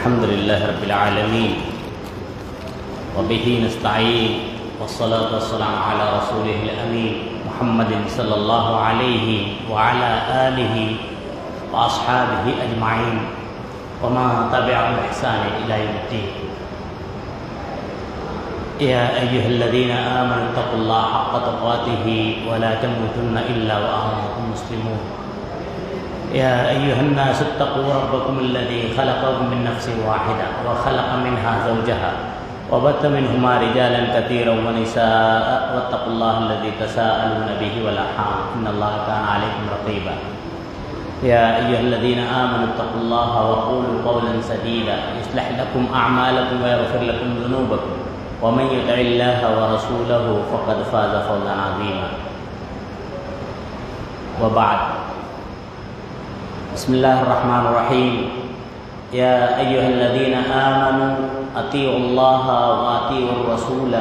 الحمد لله رب العالمين وبه نستعين والصلاة والسلام على رسوله الأمين محمد صلى الله عليه وعلى آله وأصحابه أجمعين وما تبعهم بإحسان إلى يوم الدين. يا أيها الذين آمنوا اتقوا الله حق تقاته ولا تموتن إلا وأنتم مسلمون. يا أيها الناس اتقوا ربكم الذي خلقكم من نفس واحدة وخلق منها زوجها وبث منهما رجالا كثيرا ونساء واتقوا الله الذي تساءلون به والأرحام إن الله كان عليكم رقيبا. يا أيها الذين آمنوا اتقوا الله وقولوا قولا سديدا يصلح لكم أعمالكم ويغفر لكم ذنوبكم ومن يطع الله ورسوله فقد فاز فوزا عظيما. وبعد، بسم الله الرحمن الرحيم. يا أيها الذين آمنوا أطيعوا الله وأطيعوا الرسول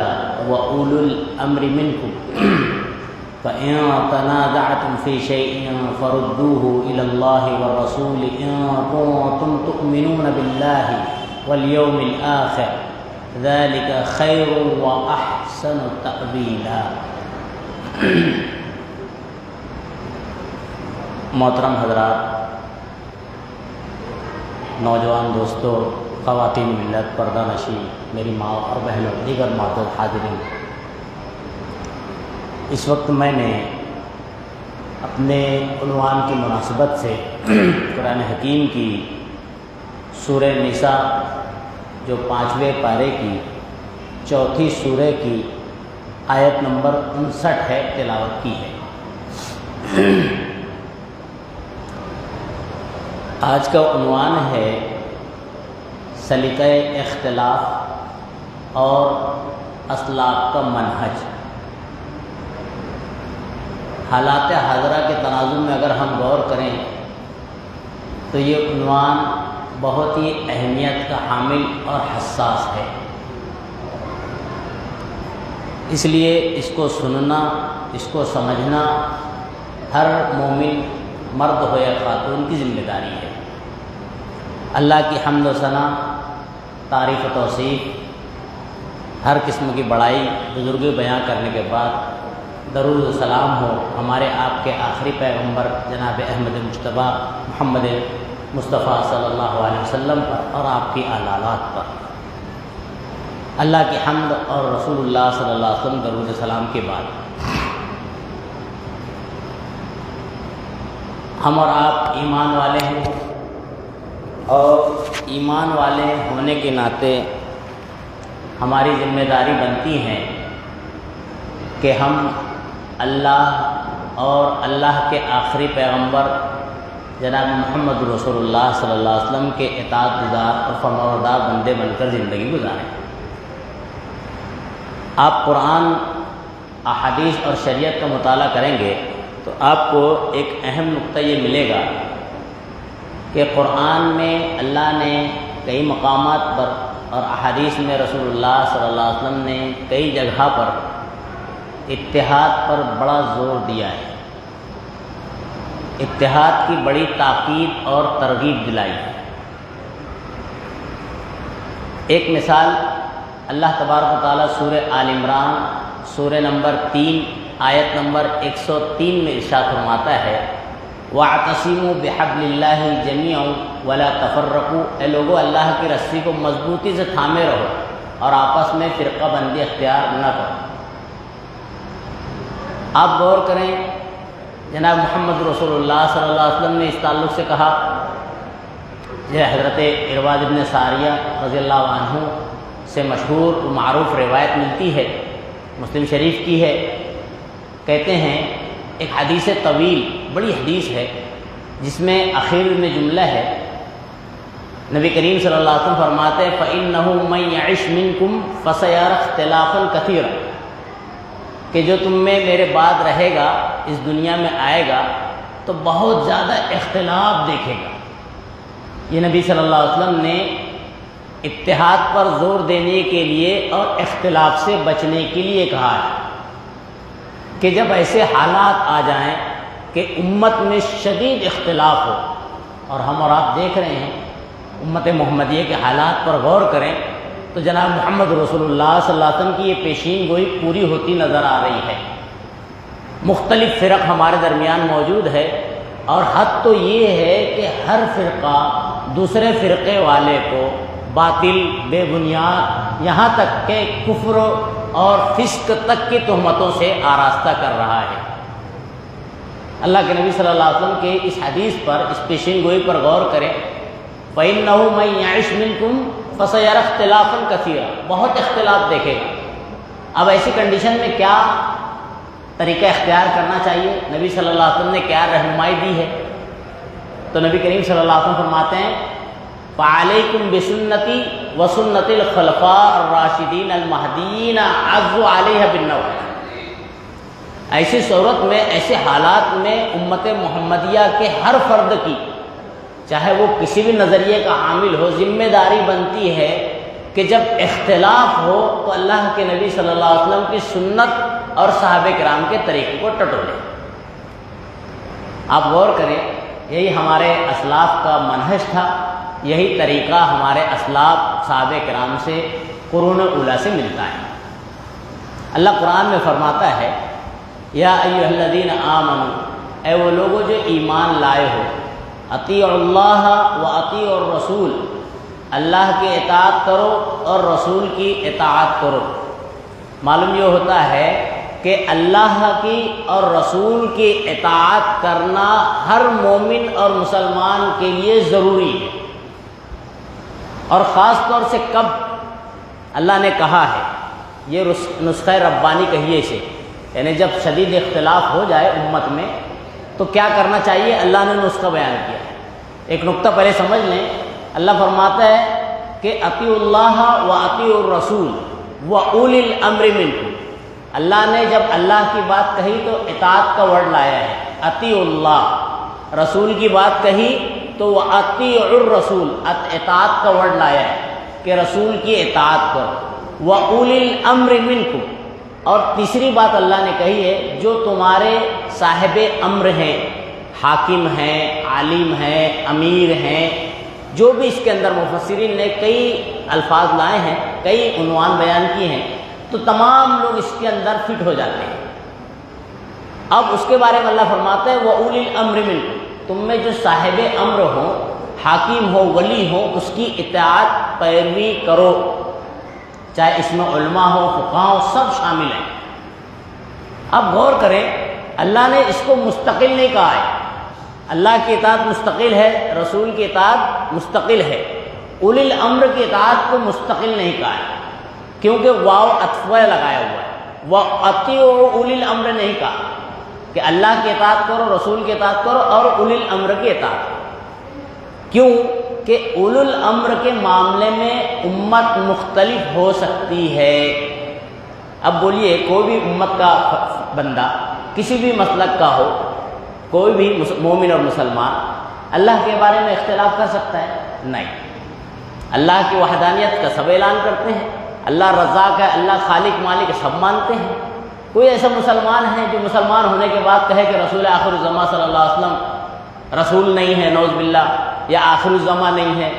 وأولو الأمر منكم فإن تنازعتم في شيء فردوه إلى الله والرسول إن كنتم تؤمنون بالله واليوم الآخر ذلك خير وأحسن تأويلا. محترم حضرات، نوجوان دوستوں، خواتین ملت، پردہ نشی، میری ماں اور بہنوں، دیگر معزز حاضرین، اس وقت میں نے اپنے عنوان کی مناسبت سے قرآن حکیم کی سورہ نساء جو 5ویں پارے کی 4تھی سورہ کی آیت نمبر 59 ہے تلاوت کی ہے. آج کا عنوان ہے سلیقہ اختلاف اور اسلاف کا منہج. حالات حاضرہ کے تناظر میں اگر ہم غور کریں تو یہ عنوان بہت ہی اہمیت کا حامل اور حساس ہے. اس لیے اس کو سننا، اس کو سمجھنا ہر مومن مرد ہو یا خاتون کی ذمہ داری ہے. اللہ کی حمد و ثنا، تعریف و توصیف، ہر قسم کی بڑائی بزرگی بیان کرنے کے بعد درود و سلام ہو ہمارے آپ کے آخری پیغمبر جناب احمد مجتبیٰ محمد مصطفیٰ صلی اللہ علیہ وسلم پر اور آپ کی آلات پر. اللہ کی حمد اور رسول اللہ صلی اللہ علیہ وسلم درود و سلام کے بعد ہم اور آپ ایمان والے ہیں، اور ایمان والے ہونے کے ناطے ہماری ذمہ داری بنتی ہے کہ ہم اللہ اور اللہ کے آخری پیغمبر جناب محمد رسول اللہ صلی اللہ علیہ وسلم کے اطاعت گزار اور فرمانبردار بندے بن کر زندگی گزاریں. آپ قرآن، احادیث اور شریعت کا مطالعہ کریں گے تو آپ کو ایک اہم نقطہ یہ ملے گا کہ قرآن میں اللہ نے کئی مقامات پر اور احادیث میں رسول اللہ صلی اللہ علیہ وسلم نے کئی جگہ پر اتحاد پر بڑا زور دیا ہے، اتحاد کی بڑی تاکید اور ترغیب دلائی ہے. ایک مثال اللہ تبارک و تعالیٰ سورہ آل عمران سورہ نمبر 3 آیت نمبر 103 میں ارشاد فرماتا ہے وَاعْتَصِمُوا بِحَبْلِ اللَّهِ جَمِيعًا وَلَا تَفَرَّقُوا. اے لوگو، اللہ کی رسی کو مضبوطی سے تھامے رہو اور آپس میں فرقہ بندی اختیار نہ کرو. آپ غور کریں، جناب محمد رسول اللہ صلی اللہ علیہ وسلم نے اس تعلق سے کہا، یہ حضرت ارباد بن ساریہ رضی اللہ عنہ سے مشہور و معروف روایت ملتی ہے، مسلم شریف کی ہے. کہتے ہیں ایک حدیث طویل، بڑی حدیث ہے، جس میں آخر میں جملہ ہے، نبی کریم صلی اللہ علیہ وسلم فرماتے ہیں فَإِنَّهُ مَن يَعِشْ مِنكُمْ فَسَيَرَى اخْتِلَافًا كَثِيرًا، کہ جو تم میں میرے بعد رہے گا، اس دنیا میں آئے گا تو بہت زیادہ اختلاف دیکھے گا. یہ نبی صلی اللہ علیہ وسلم نے اتحاد پر زور دینے کے لیے اور اختلاف سے بچنے کے لیے کہا ہے کہ جب ایسے حالات آ جائیں کہ امت میں شدید اختلاف ہو، اور ہم اور آپ دیکھ رہے ہیں امت محمدیہ کے حالات پر غور کریں تو جناب محمد رسول اللہ صلی اللہ علیہ وسلم کی یہ پیشین گوئی پوری ہوتی نظر آ رہی ہے۔ مختلف فرق ہمارے درمیان موجود ہے، اور حد تو یہ ہے کہ ہر فرقہ دوسرے فرقے والے کو باطل، بے بنیاد، یہاں تک کہ کفر اور فسق تک کی تہمتوں سے آراستہ کر رہا ہے۔ اللہ کے نبی صلی اللہ علیہ وسلم کے اس حدیث پر، اس پیشین گوئی پر غور کریں، فَإِنَّهُ مَن يَعِشْ مِنكُمْ فَسَيَرَى اخْتِلَافًا كَثِيرًا، بہت اختلاف دیکھے گا۔ اب ایسی کنڈیشن میں کیا طریقہ اختیار کرنا چاہیے؟ نبی صلی اللہ علیہ وسلم نے کیا رہنمائی دی ہے؟ تو نبی کریم صلی اللہ علیہ وسلم فرماتے ہیں فَعَلَيْكُمْ بِسُنَّتِي وَسُنَّتِ الْخُلَفَاءِ الرَّاشِدِينَ الْمَهْدِيِّينَ عَضُّوا عَلَيْهَا بِالنَّوَاجِذِ۔ ایسی صورت میں، ایسے حالات میں امت محمدیہ کے ہر فرد کی، چاہے وہ کسی بھی نظریے کا حامل ہو، ذمہ داری بنتی ہے کہ جب اختلاف ہو تو اللہ کے نبی صلی اللہ علیہ وسلم کی سنت اور صحابہ کرام کے طریقے کو ٹٹولے۔ آپ غور کریں، یہی ہمارے اسلاف کا منہج تھا، یہی طریقہ ہمارے اسلاف صحابہ کرام سے قرون اولیٰ سے ملتا ہے۔ اللہ قرآن میں فرماتا ہے یا ایھا الذین آمنوا، اے وہ لوگوں جو ایمان لائے ہو، اطیعوا اللہ و اطیعوا الرسول، اللہ کی اطاعت کرو اور رسول کی اطاعت کرو۔ معلوم یہ ہوتا ہے کہ اللہ کی اور رسول کی اطاعت کرنا ہر مومن اور مسلمان کے لیے ضروری ہے، اور خاص طور سے کب اللہ نے کہا ہے، یہ نسخہ ربانی کہیے اسے، یعنی جب شدید اختلاف ہو جائے امت میں تو کیا کرنا چاہیے، اللہ نے نسخہ بیان کیا ہے۔ ایک نقطہ پہلے سمجھ لیں، اللہ فرماتا ہے کہ اطیعوا اللہ و اطیعوا الرسول و اولی الامر منکم۔ اللہ نے جب اللہ کی بات کہی تو اطاعت کا ورڈ لایا ہے، اطیعوا اللہ، رسول کی بات کہی تو وہ اطیعوا الرسول، اطاعت کا ورڈ لایا ہے کہ رسول کی اطاعت کرو، و اولی الامر منکم، اور تیسری بات اللہ نے کہی ہے جو تمہارے صاحب امر ہیں، حاکم ہیں، عالم ہیں، امیر ہیں، جو بھی اس کے اندر مفسرین نے کئی الفاظ لائے ہیں، کئی عنوان بیان کیے ہیں، تو تمام لوگ اس کے اندر فٹ ہو جاتے ہیں۔ اب اس کے بارے میں اللہ فرماتا ہے وَأُولِي الْأَمْرِ مِنْكُمْ، تم میں جو صاحب امر ہو، حاکم ہو، ولی ہو، اس کی اطاعت پیروی کرو، چاہے اس میں علماء ہو، فقہاء ہو، سب شامل ہیں۔ اب غور کریں، اللہ نے اس کو مستقل نہیں کہا ہے، اللہ کی اطاعت مستقل ہے، رسول کی اطاعت مستقل ہے، اولی الامر کی اطاعت کو مستقل نہیں کہا ہے، کیونکہ واو عطفہ لگایا ہوا ہے، وَأَطِیعُوا اولی الامر نہیں کہا کہ اللہ کی اطاعت کرو، رسول کی اطاعت کرو اور اولی الامر کی اطاعت کرو۔ کیوں کہ اولی الامر کے معاملے میں امت مختلف ہو سکتی ہے۔ اب بولیے، کوئی بھی امت کا بندہ کسی بھی مسلک کا ہو، کوئی بھی مومن اور مسلمان اللہ کے بارے میں اختلاف کر سکتا ہے؟ نہیں۔ اللہ کی وحدانیت کا سب اعلان کرتے ہیں، اللہ رزاق ہے، اللہ خالق مالک ہے، سب مانتے ہیں۔ کوئی ایسا مسلمان ہے جو مسلمان ہونے کے بعد کہے کہ رسول آخر الزمان صلی اللہ علیہ وسلم رسول نہیں ہے، نعوذ باللہ، یا آخر الزمان نہیں ہے؟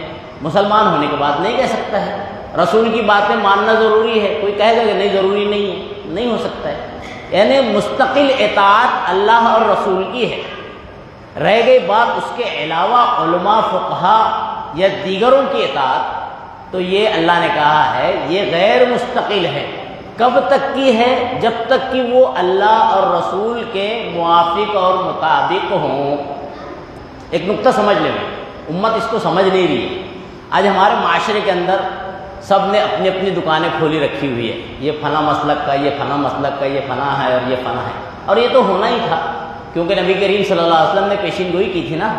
مسلمان ہونے کے بعد نہیں کہہ سکتا ہے۔ رسول کی باتیں ماننا ضروری ہے، کوئی کہے گا کہ نہیں ضروری نہیں ہے، نہیں ہو سکتا ہے۔ یعنی مستقل اطاعت اللہ اور رسول کی ہے۔ رہ گئی بات اس کے علاوہ علماء، فقہاء یا دیگروں کی اطاعت، تو یہ اللہ نے کہا ہے یہ غیر مستقل ہے۔ کب تک کی ہے؟ جب تک کہ وہ اللہ اور رسول کے موافق اور مطابق ہوں۔ ایک نقطہ سمجھ لیں، امت اس کو سمجھ نہیں رہی ہے۔ آج ہمارے معاشرے کے اندر سب نے اپنی اپنی دکانیں کھولی رکھی ہوئی ہے، یہ فلاں مسلک کا، یہ فلاں مسلک کا، یہ فلاں ہے اور یہ فلاں ہے، اور یہ تو ہونا ہی تھا، کیونکہ نبی کریم صلی اللہ علیہ وسلم نے پیشین گوئی کی تھی نا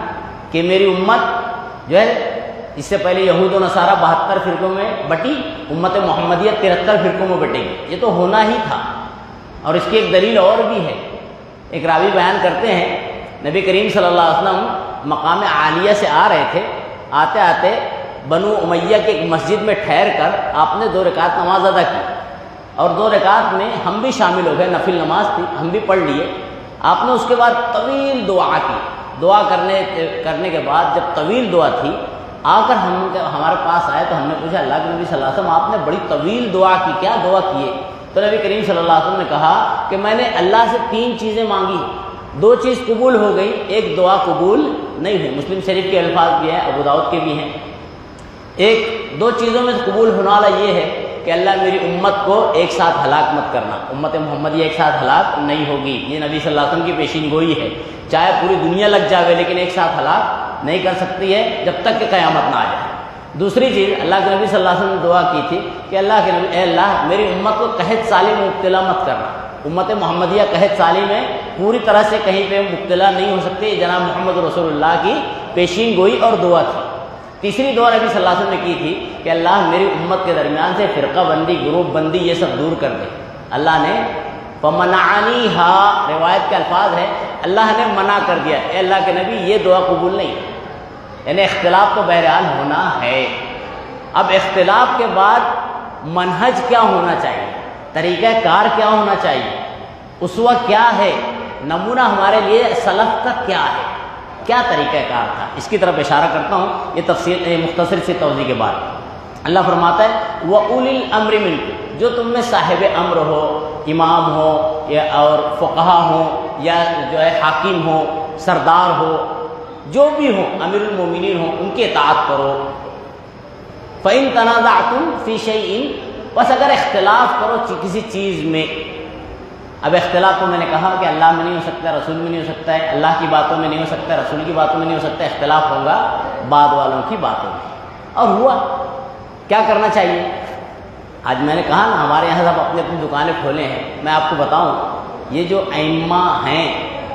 کہ میری امت جو ہے، اس سے پہلے یہود و نصارہ 72 فرقوں میں بٹی، امت محمدیہ 73 فرقوں میں بٹے گی، یہ تو ہونا ہی تھا۔ اور اس کی ایک دلیل اور بھی ہے، ایک راوی بیان کرتے ہیں نبی کریم صلی اللہ علیہ وسلم مقام عالیہ سے آ رہے تھے، آتے آتے بنو امیہ کے ایک مسجد میں ٹھہر کر آپ نے 2 رکعت نماز ادا کی، اور 2 رکعت میں ہم بھی شامل ہو گئے، نفل نماز تھی، ہم بھی پڑھ لیے۔ آپ نے اس کے بعد طویل دعا کی، دعا کرنے کے بعد جب طویل دعا تھی آ کر ہمارے پاس آئے تو ہم نے پوچھا اللہ کے نبی صلی اللہ علیہ وسلم آپ نے بڑی طویل دعا کی، کیا دعا کیے؟ تو نبی کریم صلی اللہ علیہ وسلم نے کہا کہ میں نے اللہ سے 3 چیزیں مانگی، 2 چیز قبول ہو گئی، ایک دعا قبول نہیں ہوئی۔ مسلم شریف کے الفاظ بھی ہیں، ابو داؤد کے بھی ہیں۔ 2 چیزوں میں سے قبول ہونے والا یہ ہے کہ اللہ میری امت کو ایک ساتھ ہلاک مت کرنا، امت محمدیہ ایک ساتھ ہلاک نہیں ہوگی، یہ نبی صلی اللہ علیہ وسلم کی پیشین گوئی ہے، چاہے پوری دنیا لگ جاوے لیکن ایک ساتھ ہلاک نہیں کر سکتی ہے جب تک کہ قیامت نہ آ جائے۔ دوسری چیز اللہ کے نبی صلی اللہ علیہ وسلم نے دعا کی تھی کہ اللہ کے نبی، اے اللہ میری امت کو قحط سالی میں مبتلا مت کرنا، امت محمدیہ قحط سالی میں پوری طرح سے کہیں پہ مبتلا نہیں ہو سکتی، یہ جناب محمد رسول اللہ کی پیشین گوئی اور دعا تھی۔ تیسری دعا نبی صلی اللہ علیہ وسلم نے کی تھی کہ اللہ میری امت کے درمیان سے فرقہ بندی، گروپ بندی یہ سب دور کر دے۔ اللہ نے فَمَنَعَنِيهَا، روایت کے الفاظ ہے اللہ نے منع کر دیا، اے اللہ کے نبی یہ دعا قبول نہیں، یعنی اختلاف تو بہرحال ہونا ہے۔ اب اختلاف کے بعد منہج کیا ہونا چاہیے، طریقہ کار کیا ہونا چاہیے، اسوہ کیا ہے، نمونہ ہمارے لیے سلف کا کیا ہے، کیا طریقہ کار تھا، اس کی طرف اشارہ کرتا ہوں یہ تفصیل مختصر سی توضیح کے بعد۔ اللہ فرماتا ہے وَأُولِي الْأَمْرِ مِنْكُمْ، جو تم میں صاحب امر ہو، امام ہو یا اور فقہا ہو یا جو ہے حاکم ہو، سردار ہو، جو بھی ہو، امیر المومنین ہو، ان کی اطاعت کرو۔ فَإِن تَنَازَعْتُمْ فِي شَيْءٍ، بس اگر اختلاف کرو کسی چیز میں، اب اختلاف تو میں نے کہا کہ اللہ میں نہیں ہو سکتا، رسول میں نہیں ہو سکتا ہے، اللہ کی باتوں میں نہیں ہو سکتا، رسول کی باتوں میں نہیں ہو سکتا، اختلاف ہوگا بعد والوں کی باتوں میں، اور ہوا کیا کرنا چاہیے؟ آج میں نے کہا نا ہمارے یہاں سب اپنی اپنی دکانیں کھولے ہیں، میں آپ کو بتاؤں یہ جو ائمہ ہیں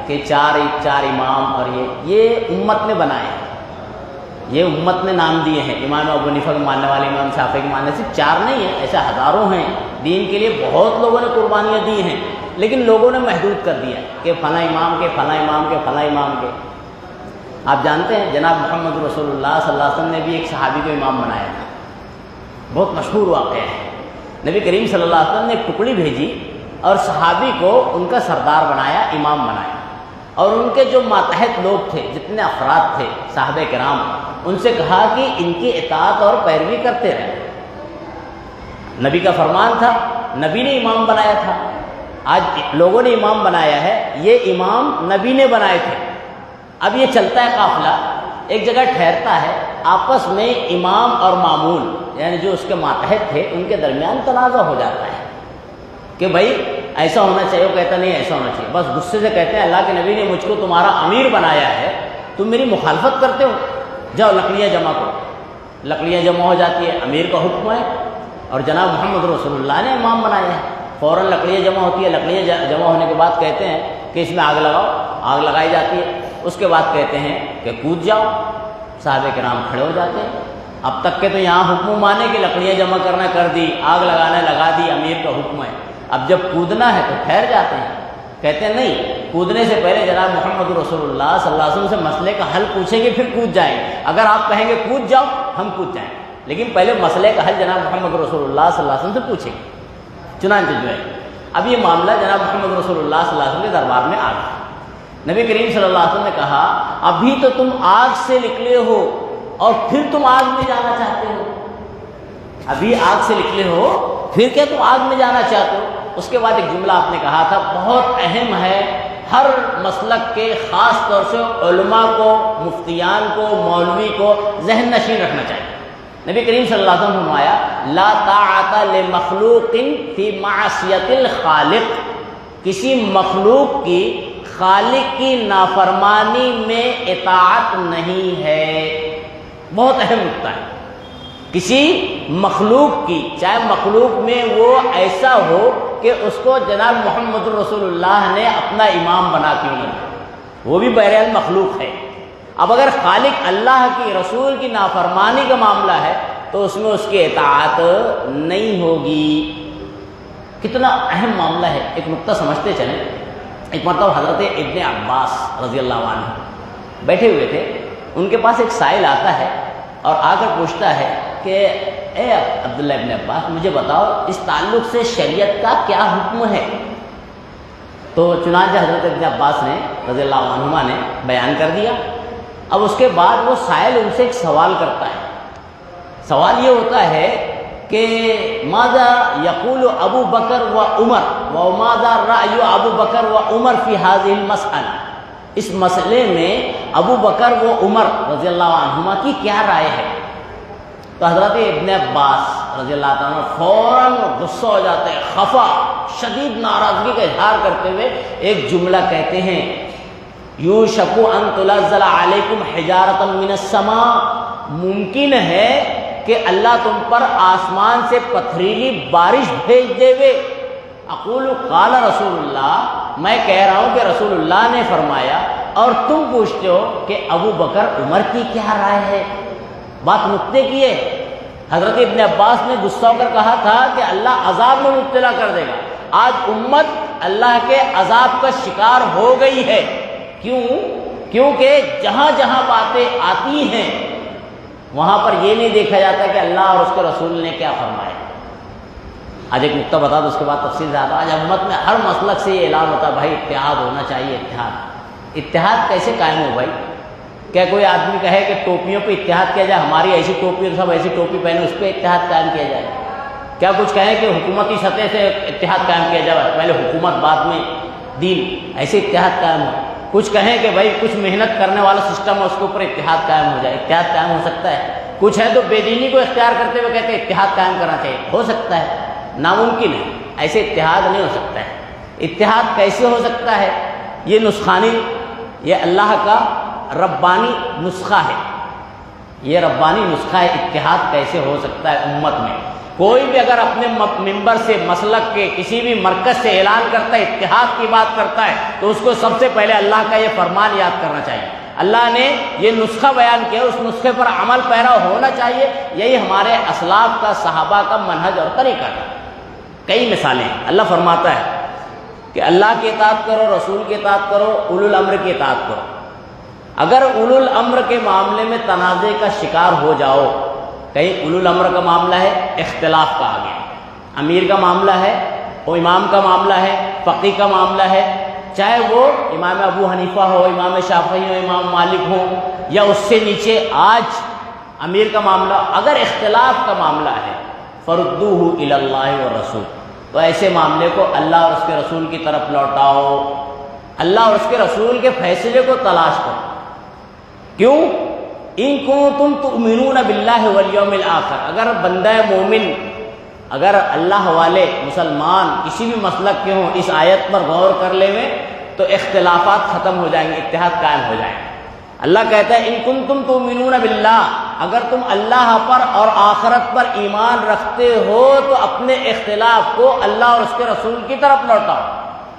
کہ چار امام اور یہ امت نے بنائے ہیں، یہ امت نے نام دیے ہیں، امام ابو حنیفہ کے ماننے والے، امام شافعی کے ماننے، صرف 4 نہیں ہیں، ایسے ہزاروں ہیں، دین کے لیے بہت لوگوں نے قربانیاں دی ہیں، لیکن لوگوں نے محدود کر دیا کہ فلاں امام کے، فلاں امام کے، فلاں امام کے۔ آپ جانتے ہیں جناب محمد رسول اللہ صلی اللہ علیہ وسلم نے بھی ایک صحابی کو امام بنایا تھا، بہت مشہور واقعہ ہے۔ نبی کریم صلی اللہ علیہ وسلم نے ایک ٹکڑی بھیجی اور صحابی کو ان کا سردار بنایا، امام بنایا، اور ان کے جو ماتحت لوگ تھے، جتنے افراد تھے صحابہ کرام، ان سے کہا کہ ان کی اطاعت اور پیروی کرتے رہیں۔ نبی کا فرمان تھا، نبی نے امام بنایا تھا، آج لوگوں نے امام بنایا ہے، یہ امام نبی نے بنائے تھے۔ اب یہ چلتا ہے قافلہ، ایک جگہ ٹھہرتا ہے، آپس میں امام اور مامون یعنی جو اس کے ماتحت تھے ان کے درمیان تنازع ہو جاتا ہے کہ بھائی ایسا ہونا چاہیے، وہ کہتا نہیں ایسا ہونا چاہیے، بس غصے سے کہتے ہیں اللہ کے نبی نے مجھ کو تمہارا امیر بنایا ہے، تم میری مخالفت کرتے ہو، جاؤ لکڑیاں جمع کرو۔ لکڑیاں جمع ہو جاتی ہے، امیر کا حکم ہے اور جناب محمد رسول اللہ نے امام بنایا ہے، فوراً لکڑیاں جمع ہوتی ہے، لکڑیاں جمع ہونے کے بعد کہتے ہیں کہ اس میں آگ لگاؤ، آگ لگائی جاتی ہے، اس کے بعد کہتے ہیں کہ کود جاؤ، صحابہ کرام کھڑے ہو جاتے ہیں۔ اب تک کے تو یہاں حکم مانے کہ لکڑیاں جمع کرنا کر دی، آگ لگانا لگا دی، امیر کا حکم ہے، اب جب کودنا ہے تو ٹھہر جاتے ہیں، کہتے ہیں نہیں، کودنے سے پہلے جناب محمد رسول اللہ صلی اللہ علیہ وسلم سے مسئلے کا حل پوچھیں گے پھر کود جائیں گے، اگر آپ کہیں گے کود جاؤ ہم کود جائیں گے، لیکن پہلے مسئلے کا حل جناب محمد رسول اللہ صلی اللہ علیہ وسلم سے پوچھیں گے۔ چنانچہ جو ہے اب یہ معاملہ جناب محمد رسول اللہ صلی اللہ علیہ وسلم کے دربار میں آ گیا۔ نبی کریم صلی اللہ علیہ وسلم نے کہا ابھی تو تم آگ سے نکلے ہو اور پھر تم آگ میں جانا چاہتے ہو، ابھی آگ سے نکلے ہو پھر کیا تم آگ میں جانا چاہتے ہو؟ اس کے بعد ایک جملہ آپ نے کہا تھا بہت اہم ہے، ہر مسلک کے خاص طور سے علماء کو، مفتیان کو، مولوی کو ذہن نشین رکھنا چاہیے۔ نبی کریم صلی اللہ علیہ وسلم نے فرمایا لا طاعت لمخلوق فی معصیت الخالق، کسی مخلوق کی خالق کی نافرمانی میں اطاعت نہیں ہے، بہت اہم نکتہ ہے۔ کسی مخلوق کی، چاہے مخلوق میں وہ ایسا ہو کہ اس کو جناب محمد رسول اللہ نے اپنا امام بنا کیوں نہیں، وہ بھی بہرحال مخلوق ہے۔ اب اگر خالق اللہ کی، رسول کی نافرمانی کا معاملہ ہے تو اس میں اس کی اطاعت نہیں ہوگی۔ کتنا اہم معاملہ ہے، ایک نقطہ سمجھتے چلیں۔ ایک مرتبہ حضرت ابن عباس رضی اللہ عنہ بیٹھے ہوئے تھے، ان کے پاس ایک سائل آتا ہے اور آ کر پوچھتا ہے کہ اے عبداللہ ابن عباس مجھے بتاؤ اس تعلق سے شریعت کا کیا حکم ہے؟ تو چنانچہ حضرت ابن عباس نے رضی اللہ عنہما نے بیان کر دیا اب اس کے بعد وہ سائل ان سے ایک سوال کرتا ہے. سوال یہ ہوتا ہے کہ ماذا یقول ابو بکر و عمر و ماذا رأی ابو بکر و عمر فی هذه المسئلہ، اس مسئلے میں ابو بکر و عمر رضی اللہ عنہما کی کیا رائے ہے؟ تو حضرت ابن عباس رضی اللہ تعالیٰ فوراً غصہ ہو جاتے ہیں، خفا شدید ناراضگی کا اظہار کرتے ہوئے ایک جملہ کہتے ہیں، یوشک ان تنزل علیکم حجارۃ من السماء، ممکن ہے کہ اللہ تم پر آسمان سے پتھریلی بارش بھیج دے وے. اقول قال رسول اللہ، میں کہہ رہا ہوں کہ رسول اللہ نے فرمایا، اور تم پوچھتے ہو کہ ابو بکر عمر کی کیا رائے ہے. بات نقطے کی ہے. حضرت ابن عباس نے غصہ ہو کر کہا تھا کہ اللہ عذاب میں مبتلا کر دے گا. آج امت اللہ کے عذاب کا شکار ہو گئی ہے. کیوں؟ کیونکہ جہاں جہاں باتیں آتی ہیں وہاں پر یہ نہیں دیکھا جاتا کہ اللہ اور اس کے رسول نے کیا فرمایا. آج ایک نقطہ بتا دو، اس کے بعد تفصیل زیادہ. آج امت میں ہر مسلک سے یہ اعلان ہوتا ہے بھائی اتحاد ہونا چاہیے. اتحاد کیسے قائم ہو بھائی؟ کیا کوئی آدمی کہے کہ ٹوپیوں پہ اتحاد کیا جائے، ہماری ایسی ٹوپی سب ایسی ٹوپی پہنے، اس پہ اتحاد قائم کیا جائے؟ کیا کچھ کہیں کہ حکومتی سطح سے اتحاد قائم کیا جائے، پہلے حکومت بعد میں دین، ایسے اتحاد قائم ہو؟ کچھ کہیں کہ بھائی کچھ محنت کرنے والا سسٹم ہے اس کے اوپر اتحاد قائم ہو جائے. اتحاد قائم ہو سکتا ہے؟ کچھ ہے تو بے دینی کو اختیار کرتے ہوئے کہتے ہیں اتحاد قائم کرنا چاہیے. ہو سکتا ہے؟ ناممکن ہے. ایسے اتحاد نہیں ہو سکتا ہے. اتحاد کیسے ہو سکتا ہے؟ یہ نسخانی، یہ اللہ کا ربانی نسخہ ہے. یہ ربانی نسخہ ہے. اتحاد کیسے ہو سکتا ہے امت میں؟ کوئی بھی اگر اپنے ممبر سے مسلک کے کسی بھی مرکز سے اعلان کرتا ہے، اتحاد کی بات کرتا ہے، تو اس کو سب سے پہلے اللہ کا یہ فرمان یاد کرنا چاہیے. اللہ نے یہ نسخہ بیان کیا، اس نسخے پر عمل پیرا ہونا چاہیے. یہی ہمارے اسلاف کا، صحابہ کا منہج اور طریقہ ہے. کئی مثالیں ہیں. اللہ فرماتا ہے کہ اللہ کی اطاعت کرو، رسول کی اطاعت کرو، اولو الامر کی اطاعت کرو. اگر اولو الامر کے معاملے میں تنازع کا شکار ہو جاؤ، کہیں اولو الامر کا معاملہ ہے، اختلاف کا آ گیا، امیر کا معاملہ ہے، وہ امام کا معاملہ ہے، فقیہ کا معاملہ ہے، چاہے وہ امام ابو حنیفہ ہو، امام شافعی ہو، امام مالک ہو، یا اس سے نیچے آج امیر کا معاملہ، اگر اختلاف کا معاملہ ہے، فردوہ الی اللہ والرسول، تو ایسے معاملے کو اللہ اور اس کے رسول کی طرف لوٹاؤ. اللہ اور اس کے رسول کے فیصلے کو تلاش کرو. کیوں؟ ان کنتم تؤمنون باللہ والیوم الآخر، اگر بندہ مومن، اگر اللہ والے مسلمان کسی بھی مسلک کے ہوں، اس آیت پر غور کر لیں تو اختلافات ختم ہو جائیں گے، اتحاد قائم ہو جائیں گے. اللہ کہتا ہے ان کنتم تؤمنون باللہ، اگر تم اللہ پر اور آخرت پر ایمان رکھتے ہو تو اپنے اختلاف کو اللہ اور اس کے رسول کی طرف لوٹاؤ.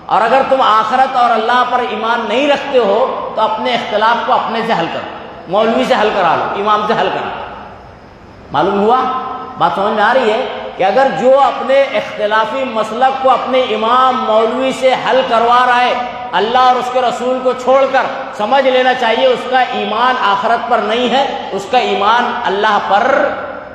اور اگر تم آخرت اور اللہ پر ایمان نہیں رکھتے ہو تو اپنے اختلاف کو اپنے سے حل کرو، مولوی سے حل کرا لو، امام سے حل کرا لو. معلوم ہوا؟ بات سمجھ میں آ رہی ہے کہ اگر جو اپنے اختلافی مسلک کو اپنے امام مولوی سے حل کروا رہا ہے، اللہ اور اس کے رسول کو چھوڑ کر، سمجھ لینا چاہیے اس کا ایمان آخرت پر نہیں ہے، اس کا ایمان اللہ پر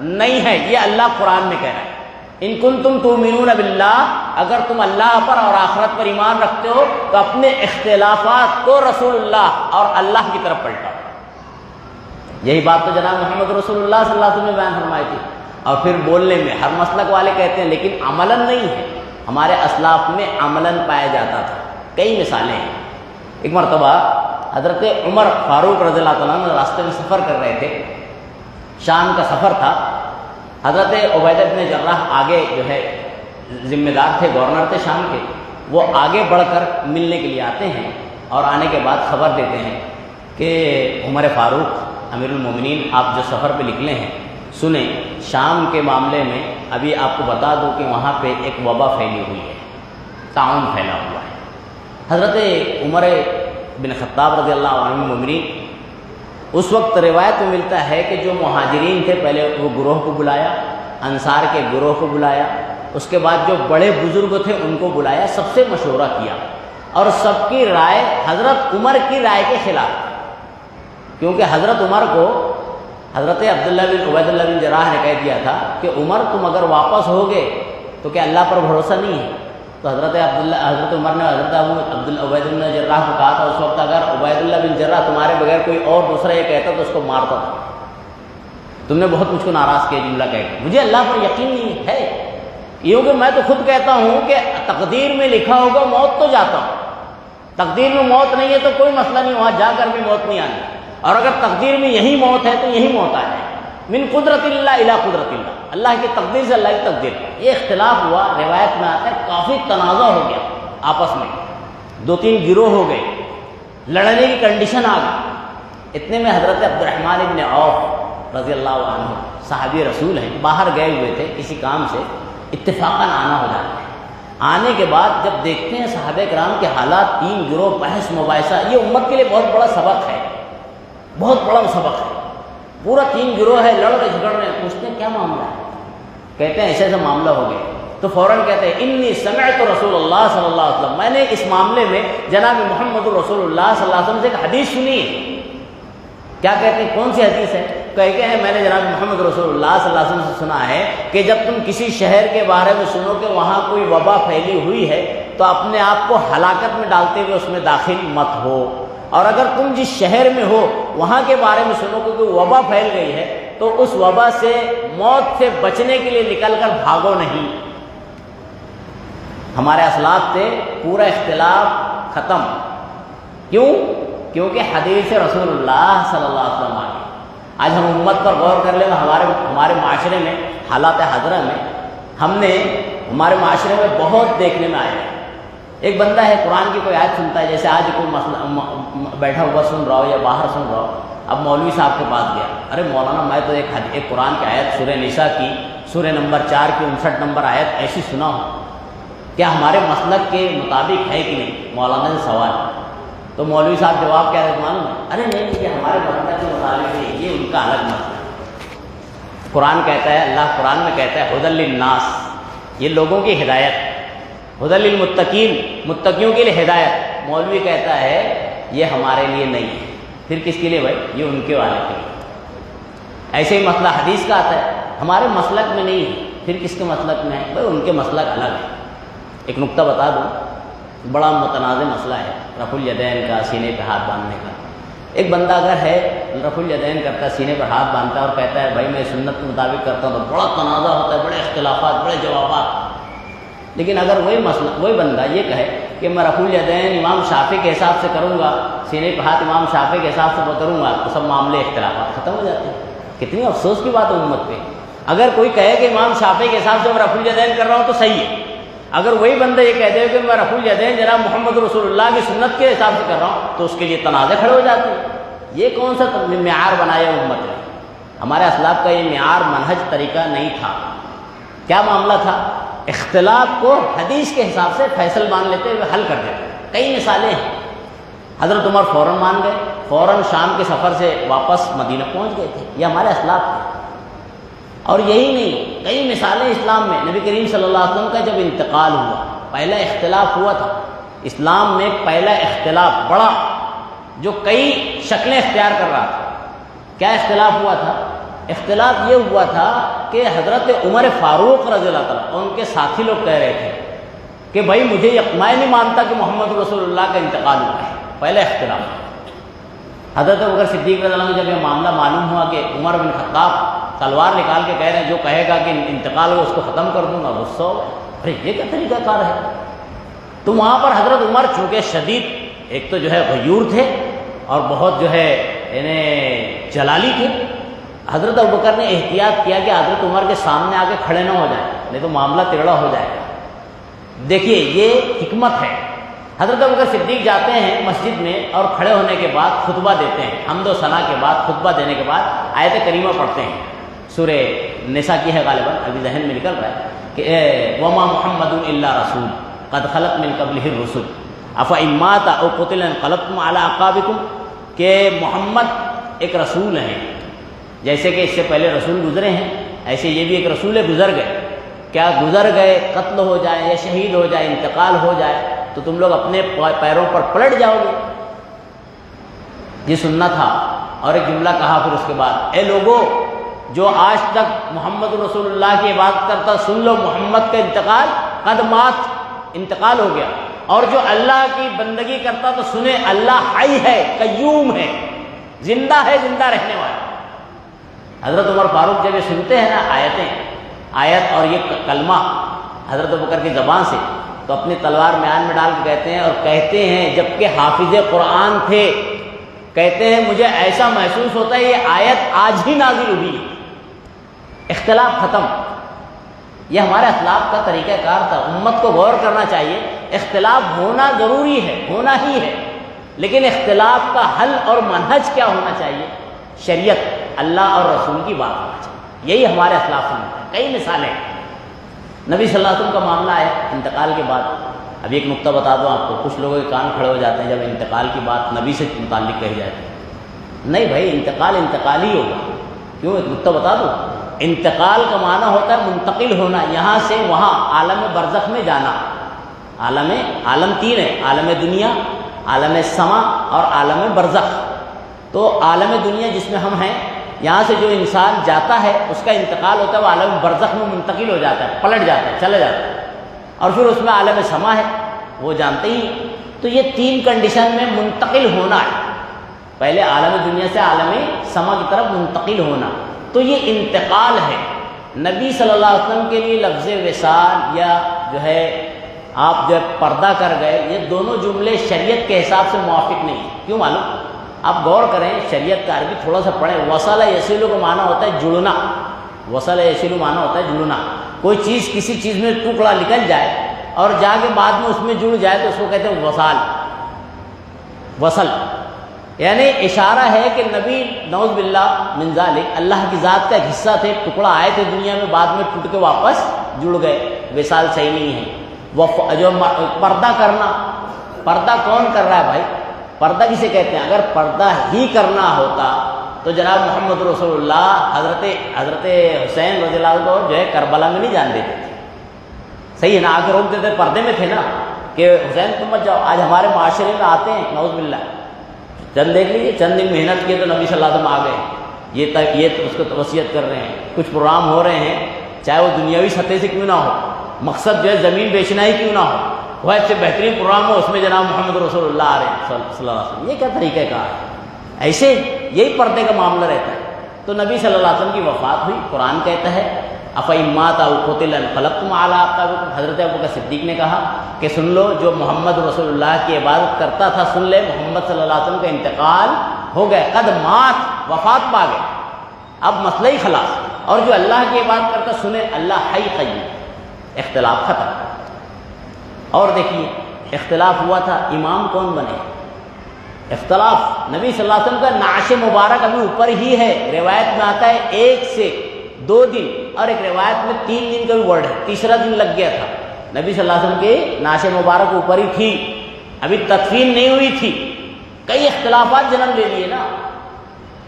نہیں ہے. یہ اللہ قرآن میں کہہ رہا ہے ان کنتم تؤمنون باللہ، اگر تم اللہ پر اور آخرت پر ایمان رکھتے ہو تو اپنے اختلافات کو رسول اللہ اور اللہ کی طرف پلٹاؤ. یہی بات تو جناب محمد رسول اللہ صلی اللہ علیہ وسلم نے بیان فرمائی تھی. اور پھر بولنے میں ہر مسلک والے کہتے ہیں لیکن عملاً نہیں ہے. ہمارے اسلاف میں عملاً پایا جاتا تھا. کئی مثالیں ہیں. ایک مرتبہ حضرت عمر فاروق رضی اللہ تعالیٰ عنہ راستے میں سفر کر رہے تھے، شام کا سفر تھا. حضرت عبیدہ بن جراح آگے جو ہے ذمہ دار تھے، گورنر تھے شام کے، وہ آگے بڑھ کر ملنے کے لیے آتے ہیں اور آنے کے بعد خبر دیتے ہیں کہ عمر فاروق امیر المومنین آپ جو سفر پہ نکلے ہیں، سنیں شام کے معاملے میں ابھی آپ کو بتا دوں کہ وہاں پہ ایک وبا پھیلی ہوئی ہے، طاعون پھیلا ہوا ہے. حضرت عمر بن خطاب رضی اللہ عنہ مومنین، اس وقت روایت میں ملتا ہے کہ جو مہاجرین تھے پہلے وہ گروہ کو بلایا، انصار کے گروہ کو بلایا، اس کے بعد جو بڑے بزرگ تھے ان کو بلایا، سب سے مشورہ کیا اور سب کی رائے حضرت عمر کی رائے کے خلاف، کیونکہ حضرت عمر کو حضرت عبداللہ بن عبید اللہ بن جراح نے کہہ دیا تھا کہ عمر تم اگر واپس ہوگے تو کیا اللہ پر بھروسہ نہیں ہے؟ تو حضرت عمر نے حضرت عبید بن جراح کو کہا تھا اس وقت اگر عبید اللہ بن جراح تمہارے بغیر کوئی اور دوسرا یہ کہتا تو اس کو مارتا تھا. تم نے بہت مجھ کو ناراض کیا جملہ کہہ کے. مجھے اللہ پر یقین نہیں ہے، یوں کہ میں تو خود کہتا ہوں کہ تقدیر میں لکھا ہوگا موت تو جاتا ہوں. تقدیر میں موت نہیں ہے تو کوئی مسئلہ نہیں، وہاں جا کر بھی موت نہیں آنی. اور اگر تقدیر میں یہی موت ہے تو یہی موت آ جائے. من قدرت اللہ الی قدرت اللہ، اللہ کی تقدیر سے اللہ کی تقدیر. یہ اختلاف ہوا، روایت میں آتا ہے کافی تنازع ہو گیا آپس میں، 2-3 گروہ ہو گئے، لڑنے کی کنڈیشن آ گئی. اتنے میں حضرت عبد الرحمن ابن عوف رضی اللہ عنہ صحابی رسول ہیں، باہر گئے ہوئے تھے کسی کام سے، اتفاقاً آنا ہو جاتا ہے. آنے کے بعد جب دیکھتے ہیں صحابہ کرام کے حالات، 3 گروہ بحث مباحثہ، یہ امت کے لیے بہت بڑا سبق ہے، بہت بڑا سبق ہے. پورا 3 گروہ ہے، لڑ رہے جھگڑ رہے ہیں. پوچھتے ہیں کیا معاملہ ہے؟ کہتے ہیں ایسے ایسا معاملہ ہو گیا. تو فوراً کہتے ہیں انی سمعت رسول اللہ صلی اللہ علیہ وسلم، میں نے اس معاملے میں جناب محمد رسول اللہ صلی اللہ علیہ وسلم سے ایک حدیث سنی ہے. کیا کہتے ہیں؟ کون سی حدیث ہے؟ کہتے ہیں میں نے جناب محمد رسول اللہ صلی اللہ علیہ وسلم سے سنا ہے کہ جب تم کسی شہر کے بارے میں سنو کہ وہاں کوئی وبا پھیلی ہوئی ہے تو اپنے آپ کو ہلاکت میں ڈالتے ہوئے اس میں داخل مت ہو، اور اگر تم جس شہر میں ہو وہاں کے بارے میں سنو کہ کوئی وبا پھیل گئی ہے تو اس وبا سے موت سے بچنے کے لیے نکل کر بھاگو نہیں. ہمارے اسلاف سے پورا اختلاف ختم. کیوں؟ کیونکہ حدیث رسول اللہ صلی اللہ علیہ وسلم آ گئی. آج ہم امت پر غور کر لیں، ہمارے معاشرے میں حالات حاضرہ میں ہمارے معاشرے میں بہت دیکھنے میں آیا ہے. ایک بندہ ہے قرآن کی کوئی آیت سنتا ہے، جیسے آج کوئی مسئلہ بیٹھا ہوا سن رہا ہو یا باہر سن رہا ہو، اب مولوی صاحب کے پاس گیا، ارے مولانا میں تو ایک قرآن کی آیت سورہ نساء کی سورہ نمبر 4 کی 59 نمبر آیت ایسی سنا ہوں، کیا ہمارے مسلک کے مطابق ہے کہ نہیں؟ مولانا سے سوال. تو مولوی صاحب جواب کیا ہے معلوم ہے؟ ارے نہیں، یہ ہمارے مسلک کے مطابق ہے، یہ ان کا الگ مسئلہ ہے. قرآن کہتا ہے، اللہ قرآن میں کہتا ہے ھدی للناس، یہ لوگوں کی ہدایت، ھدی للمتقین، متقیوں کے لیے ہدایت. مولوی کہتا ہے یہ ہمارے لیے نہیں ہے. پھر کس کے لیے بھائی؟ یہ ان کے والے کے لیے. ایسے ہی مسئلہ حدیث کا آتا ہے، ہمارے مسلک میں نہیں ہے، پھر کس کے مسلک میں ہے؟ بھائی ان کے مسلک الگ ہے. ایک نقطہ بتا دوں، بڑا متنازع مسئلہ ہے رفع الیدین کا، سینے پہ ہاتھ باندھنے کا. ایک بندہ اگر ہے رفع الیدین کرتا ہے، سینے پر ہاتھ باندھتا ہے اور کہتا ہے بھائی میں سنت کے مطابق کرتا ہوں، تو بڑا تنازع ہوتا ہے، بڑے اختلافات، بڑے جوابات. لیکن اگر وہی بندہ یہ کہے کہ میں رفع الیدین امام شافعی کے حساب سے کروں گا، سینے پہ ہاتھ امام شافعی کے حساب سے کروں گا، تو سب معاملے اختلافات ختم ہو جاتے ہیں. کتنی افسوس کی بات ہے امت پہ. اگر کوئی کہے کہ امام شافعی کے حساب سے میں رفع الیدین کر رہا ہوں تو صحیح ہے. اگر وہی بندہ یہ کہتے ہیں کہ میں رفع الیدین جناب محمد رسول اللہ کی سنت کے حساب سے کر رہا ہوں، تو اس کے لیے تنازع کھڑے ہو جاتے ہیں. یہ کون سا معیار بنایا امت نے؟ ہمارے اسلاف کا یہ معیار منہج طریقہ نہیں تھا. کیا معاملہ تھا؟ اختلاف کو حدیث کے حساب سے فیصل مان لیتے ہوئے حل کر دیتے. کئی مثالیں ہیں. حضرت عمر فوراً مان گئے، فوراً شام کے سفر سے واپس مدینہ پہنچ گئے تھے. یہ ہمارے اسلاف تھے. اور یہی نہیں، کئی مثالیں اسلام میں. نبی کریم صلی اللہ علیہ وسلم کا جب انتقال ہوا، پہلا اختلاف ہوا تھا اسلام میں، پہلا اختلاف بڑا جو کئی شکلیں اختیار کر رہا تھا. کیا اختلاف ہوا تھا؟ اختلاف یہ ہوا تھا کہ حضرت عمر فاروق رضی اللہ تعالیٰ اور ان کے ساتھی لوگ کہہ رہے تھے کہ بھائی مجھے میں نہیں مانتا کہ محمد رسول اللہ کا انتقال ہوا ہے. پہلا اختلاف. حضرت ابوبکر صدیق رضی اللہ عنہ جب یہ معاملہ معلوم ہوا کہ عمر بن خطاب تلوار نکال کے کہہ رہے ہیں جو کہے گا کہ انتقال ہو اس کو ختم کر دوں گا، غصہ ہو گیا. ارے یہ کیا طریقہ کار ہے؟ تو وہاں پر حضرت عمر چونکہ شدید ایک تو جو ہے غیور تھے اور بہت جو ہے یعنی جلالی تھے، حضرت ابوبکر نے احتیاط کیا کہ حضرت عمر کے سامنے آ کے کھڑے نہ ہو جائیں، نہیں تو معاملہ تگڑا ہو جائے گا. دیکھیے یہ حکمت ہے. حضرت ابوبکر صدیق جاتے ہیں مسجد میں اور کھڑے ہونے کے بعد خطبہ دیتے ہیں. حمد و ثنا کے بعد خطبہ دینے کے بعد آیت کریمہ پڑھتے ہیں. سورہ نساء کی ہے غالباً، ابھی ذہن میں نکل رہا ہے کہ وما محمد الا رسول قد خلت من قبلہ الرسل افإن مات او قتل انقلبتم علی اعقابکم، کہ محمد ایک رسول ہیں، جیسے کہ اس سے پہلے رسول گزرے ہیں ایسے یہ بھی ایک رسول ہے، گزر گئے. کیا گزر گئے، قتل ہو جائے یا شہید ہو جائے، انتقال ہو جائے تو تم لوگ اپنے پیروں پر پلٹ جاؤ گے؟ یہ سننا تھا. اور ایک جملہ کہا پھر اس کے بعد، اے لوگوں جو آج تک محمد رسول اللہ کی عبادت کرتا، سن لو محمد کا انتقال قد مات، انتقال ہو گیا. اور جو اللہ کی بندگی کرتا تو سنے اللہ حی ہے، قیوم ہے، زندہ ہے، زندہ رہنے والا. حضرت عمر فاروق جب یہ سنتے ہیں نا آیت اور یہ کلمہ حضرت ابوبکر کی زبان سے، تو اپنی تلوار میان میں ڈال کے کہتے ہیں، اور کہتے ہیں جبکہ حافظ قرآن تھے، کہتے ہیں مجھے ایسا محسوس ہوتا ہے یہ آیت آج ہی نازل ہوئی. اختلاف ختم. یہ ہمارے اسلاف کا طریقہ کار تھا. امت کو غور کرنا چاہیے. اختلاف ہونا ضروری ہے، ہونا ہی ہے، لیکن اختلاف کا حل اور منہج کیا ہونا چاہیے؟ شریعت، اللہ اور رسول کی بات ہونا چاہیے. یہی ہمارے اسلاف سے ملتا ہے. کئی مثالیں. نبی صلی اللہ علیہ وسلم کا معاملہ ہے انتقال کے بعد. ابھی ایک نقطہ بتا دوں آپ کو، کچھ لوگوں کے کان کھڑے ہو جاتے ہیں جب انتقال کی بات نبی سے متعلق کہی جائے. نہیں بھائی، انتقال ہی ہوگا. کیوں؟ ایک نقطہ بتا دوں. انتقال کا معنی ہوتا ہے منتقل ہونا، یہاں سے وہاں، عالم برزخ میں جانا. عالم تین ہے: عالم دنیا، عالم سما اور عالم برزخ. تو عالم دنیا جس میں ہم ہیں، یہاں سے جو انسان جاتا ہے اس کا انتقال ہوتا ہے، وہ عالم برزخ میں منتقل ہو جاتا ہے، پلٹ جاتا ہے، چلا جاتا ہے. اور پھر اس میں عالم سما ہے، وہ جانتے ہی. تو یہ تین کنڈیشن میں منتقل ہونا ہے. پہلے عالم دنیا سے عالم سما کی طرف منتقل ہونا. تو یہ انتقال ہے. نبی صلی اللہ علیہ وسلم کے لیے لفظ وصال یا جو ہے آپ جو پردہ کر گئے، یہ دونوں جملے شریعت کے حساب سے موافق نہیں. کیوں معلوم؟ آپ غور کریں، شریعت کا عربی تھوڑا سا پڑھیں. وصل یصل کا معنی ہوتا ہے جڑنا. وصل یصل معنی ہوتا ہے جڑنا. کوئی چیز، کسی چیز میں ٹکڑا نکل جائے اور جا کے بعد میں اس میں جڑ جائے تو اس کو کہتے ہیں وصال. وصل یعنی اشارہ ہے کہ نبی نعوذ باللہ من ذالک اللہ کی ذات کا ایک حصہ تھے، ٹکڑا آئے تھے دنیا میں، بعد میں ٹوٹ کے واپس جڑ گئے. وصال صحیح نہیں ہے. جو پردہ کرنا، پردہ کون کر رہا ہے بھائی؟ پردہ کسے کہتے ہیں؟ اگر پردہ ہی کرنا ہوتا تو جناب محمد رسول اللہ حضرت حسین رضی اللہ عنہ کو جو ہے کربلا میں نہیں جان دیتے تھے. صحیح ہے نا؟ آ کے روک دیتے، پردے میں تھے نا کہ حسین تم مت جاؤ. آج ہمارے معاشرے میں آتے ہیں نعوذ باللہ، چند دیکھ لیجیے، چند دن محنت کیے تو نبی صلی اللہ علیہ وسلم آ گئے. یہ اس کو وصیت کر رہے ہیں. کچھ پروگرام ہو رہے ہیں، چاہے وہ دنیاوی سطح سے کیوں نہ ہو، مقصد جو ہے زمین بیچنا ہی کیوں نہ ہو، وہ ایسے سے بہترین پروگرام ہو، اس میں جناب محمد رسول اللہ آ رہے ہیں صلی اللہ علیہ وسلم. یہ کیا طریقہ کار ہے؟ ایسے یہی پردے کا معاملہ رہتا ہے. تو نبی صلی اللہ علیہ وسلم کی وفات ہوئی. قرآن کہتا ہے افإن مات أو قتل انقلبتم على أعقابكم. حضرت ابوبکر صدیق نے کہا کہ سن لو، جو محمد رسول اللہ کی عبادت کرتا تھا سن لے، محمد صلی اللہ علیہ وسلم کا انتقال ہو گیا. قد مات، وفات پا گئے، اب مسئلہ ہی خلاص. اور جو اللہ کی عبادت کرتا سنے اللہ حی قیوم. اختلاف ختم. اور دیکھیے اختلاف ہوا تھا امام کون بنے. اختلاف نبی صلی اللہ علیہ وسلم کا نعش مبارک ابھی اوپر ہی ہے. روایت میں آتا ہے 1 سے 2 دن، اور ایک روایت میں 3 دن کا بھی ورڈ ہے، تیسرا دن لگ گیا تھا. نبی صلی اللہ علیہ وسلم کے نعش مبارک اوپر ہی تھی، ابھی تدفین نہیں ہوئی تھی. کئی اختلافات جنم لے لیے نا.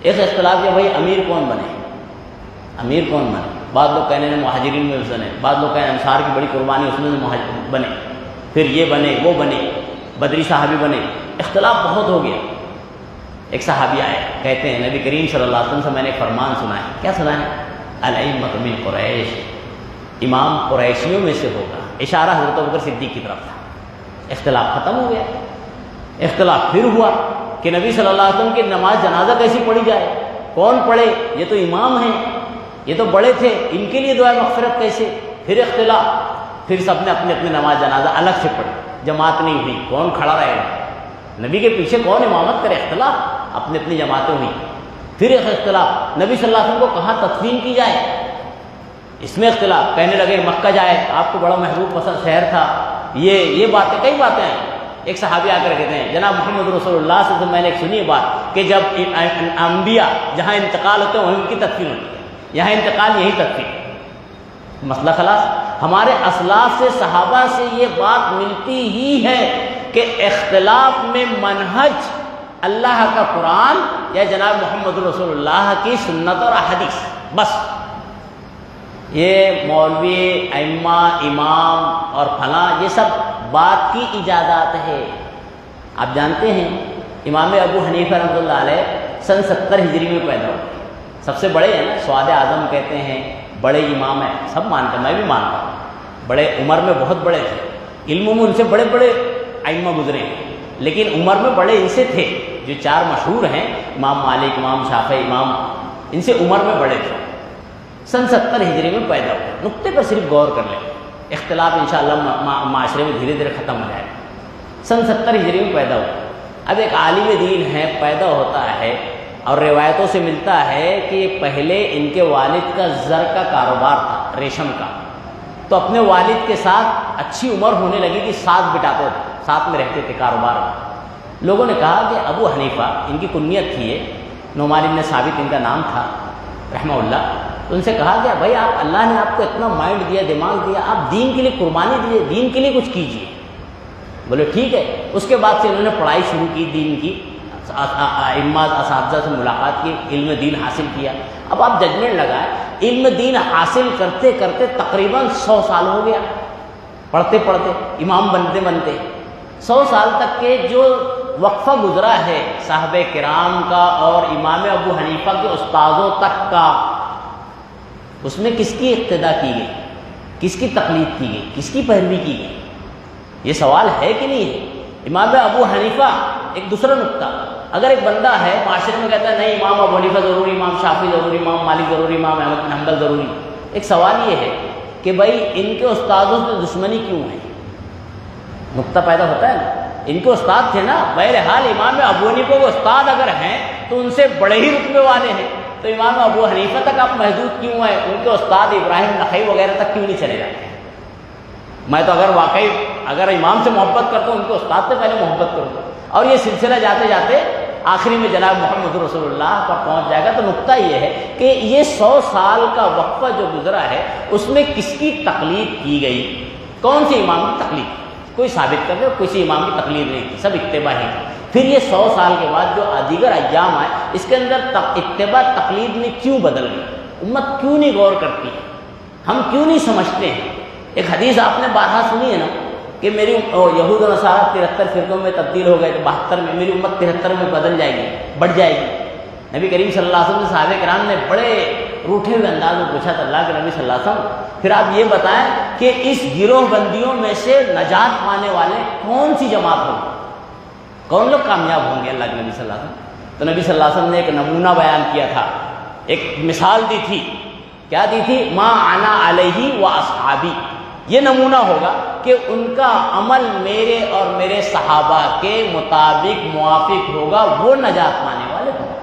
ایک اختلاف ہے بھائی امیر کون بنے، امیر کون بنے. بعض لوگ کہنے ہیں مہاجرین میں بنے، بعض لوگ کہنے انصار کی بڑی قربانی اس میں بنے، پھر یہ بنے وہ بنے، بدری صحابی بنے. اختلاف بہت ہو گیا. ایک صحابی آئے، کہتے ہیں نبی کریم صلی اللہ علیہ وسلم سے میں نے ایک فرمان سنا ہے. کیا سنا ہے؟ الائمۃ من قریش، امام قریشیوں میں سے ہوگا. اشارہ حضرت ابوبکر صدیق کی طرف تھا. اختلاف ختم ہو گیا. اختلاف پھر ہوا کہ نبی صلی اللہ علیہ وسلم کی نماز جنازہ کیسی پڑھی جائے، کون پڑھے؟ یہ تو امام ہیں، یہ تو بڑے تھے، ان کے لیے دعائے مغفرت کیسے؟ پھر اختلاف. پھر سب نے اپنی اپنی نماز جنازہ الگ سے پڑھی، جماعت نہیں ہوئی. کون کھڑا رہے گا؟ نبی کے پیچھے کون امامت کرے؟ اختلاف. اپنی اپنی جماعتیں ہوئی. پھر ایک اختلاف، نبی صلی اللہ علیہ وسلم کو کہاں تدفین کی جائے، اس میں اختلاف. کہنے لگے مکہ جائے، آپ کو بڑا محبوب پسند شہر تھا. یہ باتیں، کئی باتیں ہیں. ایک صحابی آ کر کہتے ہیں جناب محمد رسول اللہ صلی اللہ علیہ وسلم، میں نے ایک سنی بات کہ جب انبیاء جہاں انتقال ہوتے ہیں وہیں ان کی تدفین ہوتی ہے، یہاں انتقال یہی تدفین. مسئلہ خلاص. ہمارے اسلاف سے، صحابہ سے یہ بات ملتی ہی ہے کہ اختلاف میں منہج اللہ کا قرآن یا جناب محمد رسول اللہ کی سنت اور احادیث بس. یہ مولوی، ائمہ، امام اور فلاں یہ سب بات کی ایجادات ہے. آپ جانتے ہیں امام ابو حنیفہ رحمۃ اللہ علیہ سن 70 ہجری میں پیدا ہوئے. سب سے بڑے ہیں نا، سواد اعظم کہتے ہیں، بڑے امام ہیں، سب مانتے ہیں، میں بھی مانتا ہوں. بڑے عمر میں بہت بڑے تھے. علم میں ان سے بڑے بڑے ائمہ گزرے ہیں، لیکن عمر میں بڑے ان سے تھے، جو 4 مشہور ہیں، امام مالک، امام شافعی، امام، ان سے عمر میں بڑے تھے۔ سن 70 ہجری میں پیدا ہوئے۔ نقطے پر صرف غور کر لیں، اختلاف انشاءاللہ معاشرے میں دھیرے دھیرے ختم ہو جائے گا۔ سن 70 ہجری میں پیدا ہوئے۔ اب ایک عالم دین ہے، پیدا ہوتا ہے، اور روایتوں سے ملتا ہے کہ پہلے ان کے والد کا زر کا کاروبار تھا، ریشم کا، تو اپنے والد کے ساتھ اچھی عمر ہونے لگی کہ ساتھ بٹاتے تھے، ساتھ میں رہتے تھے کاروبار میں۔ لوگوں نے کہا کہ ابو حنیفہ، ان کی کنیت تھی یہ، نعمان بن ثابت ان کا نام تھا رحمہ اللہ، تو ان سے کہا کہ بھائی آپ، اللہ نے آپ کو اتنا مائنڈ دیا، دماغ دیا، آپ دین کے لیے قربانی دیجیے، دین کے لیے کچھ کیجیے۔ بولے ٹھیک ہے۔ اس کے بعد سے انہوں نے پڑھائی شروع کی، دین کی، ائمہ اساتذہ سے ملاقات کی، علم دین حاصل کیا۔ اب آپ ججمنٹ لگائیں، علم دین حاصل کرتے کرتے تقریباً 100 سال ہو گیا، پڑھتے پڑھتے، امام بنتے بنتے 100 سال تک کے جو وقفہ گزرا ہے صحابہ کرام کا اور امام ابو حنیفہ کے استادوں تک کا، اس میں کس کی اقتدا کی گئی، کس کی تقلید کی گئی، کس کی پیروی کی گئی؟ یہ سوال ہے کہ نہیں ہے؟ امام ابو حنیفہ، ایک دوسرا نقطہ، اگر ایک بندہ ہے معاشرے میں کہتا ہے نہیں امام ابو حنیفہ ضروری، امام شافعی ضروری، امام مالک ضروری، امام احمد بن حنبل ضروری، ایک سوال یہ ہے کہ بھائی ان کے استادوں سے دشمنی کیوں ہے؟ نقطہ پیدا ہوتا ہے نا، ان کے استاد تھے نا، بہرحال امام ابو حنیفہ کے استاد اگر ہیں تو ان سے بڑے ہی رتبے والے ہیں، تو امام ابو حنیفہ تک آپ محدود کیوں ہیں؟ ان کے استاد ابراہیم نخعی وغیرہ تک کیوں نہیں چلے جاتے ہیں؟ میں تو اگر واقعی اگر امام سے محبت کرتا ہوں، ان کے استاد سے پہلے محبت کروں گا، اور یہ سلسلہ جاتے جاتے آخری میں جناب محمد رسول اللہ پر پہنچ جائے گا۔ تو نقطہ یہ ہے کہ یہ 100 سال کا وقفہ جو گزرا ہے، اس میں کس کی تقلید کی گئی؟ کون سی امام کی تقلید؟ کوئی ثابت کر دے، کسی امام کی تقلید نہیں کی، سب اتباع ہی کی۔ پھر یہ 100 سال کے بعد جو دیگر ایام آئے، اس کے اندر اتباع تقلید میں کیوں بدل گئی؟ امت کیوں نہیں غور کرتی؟ ہم کیوں نہیں سمجھتے ہیں؟ ایک حدیث آپ نے بارہا سنی ہے نا کہ میری یہود و نصارہ 73 فرقوں میں تبدیل ہو گئے، تو 72 میں، میری امت 73 میں بدل جائے گی، بڑھ جائے گی۔ نبی کریم صلی اللہ علیہ وسلم سے صحابہ کرام نے بڑے روٹھے ہوئے انداز میں پوچھا تھا اللہ کے نبی صلی اللہ علیہ وسلم، پھر آپ یہ بتائیں کہ اس گروہ بندیوں میں سے نجات پانے والے کون سی جماعت ہوگی، کون لوگ کامیاب ہوں گے اللہ کے نبی صلی اللہ علیہ وسلم؟ تو نبی صلی اللہ علیہ وسلم نے ایک نمونہ بیان کیا تھا، ایک مثال دی تھی، کیا دی تھی؟ ما انا علیہ و اصحابی، یہ نمونہ ہوگا کہ ان کا عمل میرے اور میرے صحابہ کے مطابق موافق ہوگا، وہ نجات پانے والے ہوں۔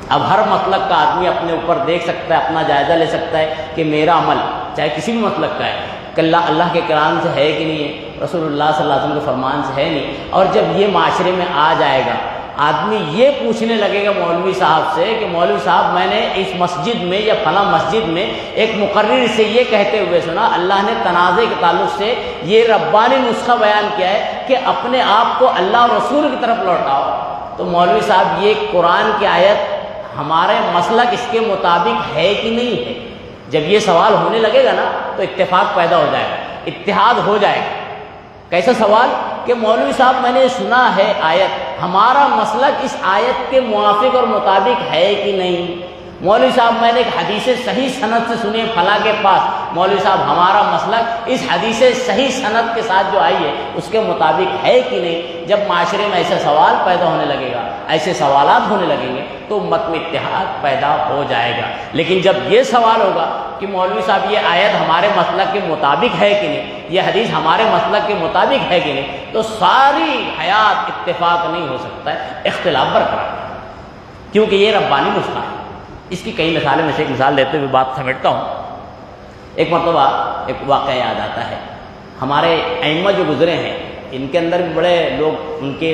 اب ہر مسلک کا آدمی اپنے اوپر دیکھ سکتا ہے، اپنا جائزہ لے سکتا ہے کہ میرا عمل چاہے کسی بھی مسلک کا ہے کہ اللہ کے کلام سے ہے کہ نہیں ہے، رسول اللہ صلی اللہ علیہ وسلم کے فرمان سے ہے نہیں۔ اور جب یہ معاشرے میں آ جائے گا، آدمی یہ پوچھنے لگے گا مولوی صاحب سے کہ مولوی صاحب میں نے اس مسجد میں یا فلاں مسجد میں ایک مقرر سے یہ کہتے ہوئے سنا، اللہ نے تنازع کے تعلق سے یہ ربانی نسخہ بیان کیا ہے کہ اپنے آپ کو اللہ اور رسول کی طرف لوٹاؤ، تو مولوی صاحب یہ قرآن کی آیت ہمارے مسلک اس کے مطابق ہے کہ نہیں ہے؟ جب یہ سوال ہونے لگے گا نا تو اتفاق پیدا ہو جائے گا، اتحاد ہو جائے گا۔ کیسا سوال کہ مولوی صاحب میں نے سنا ہے آیت، ہمارا مسلک اس آیت کے موافق اور مطابق ہے کہ نہیں؟ مولوی صاحب میں نے ایک حدیث صحیح سند سے سنی فلاں کے پاس، مولوی صاحب ہمارا مسلک اس حدیث صحیح سند کے ساتھ جو آئی ہے اس کے مطابق ہے کہ نہیں؟ جب معاشرے میں ایسا سوال پیدا ہونے لگے گا، ایسے سوالات ہونے لگیں گے تو امت میں اتحاد پیدا ہو جائے گا۔ لیکن جب یہ سوال ہوگا کہ مولوی صاحب یہ آیت ہمارے مسلک کے مطابق ہے کہ نہیں، یہ حدیث ہمارے مسلک کے مطابق ہے کہ نہیں، تو ساری حیات اتفاق نہیں ہو سکتا ہے، اختلاف برقرار ہے، کیونکہ یہ ربانی نسخہ ہے۔ اس کی کئی مثالیں، میں سے ایک مثال دیتے ہوئے بات سمیٹتا ہوں۔ ایک مرتبہ ایک واقعہ یاد آتا ہے، ہمارے ائمہ جو گزرے ہیں ان کے اندر بھی بڑے لوگ ان کے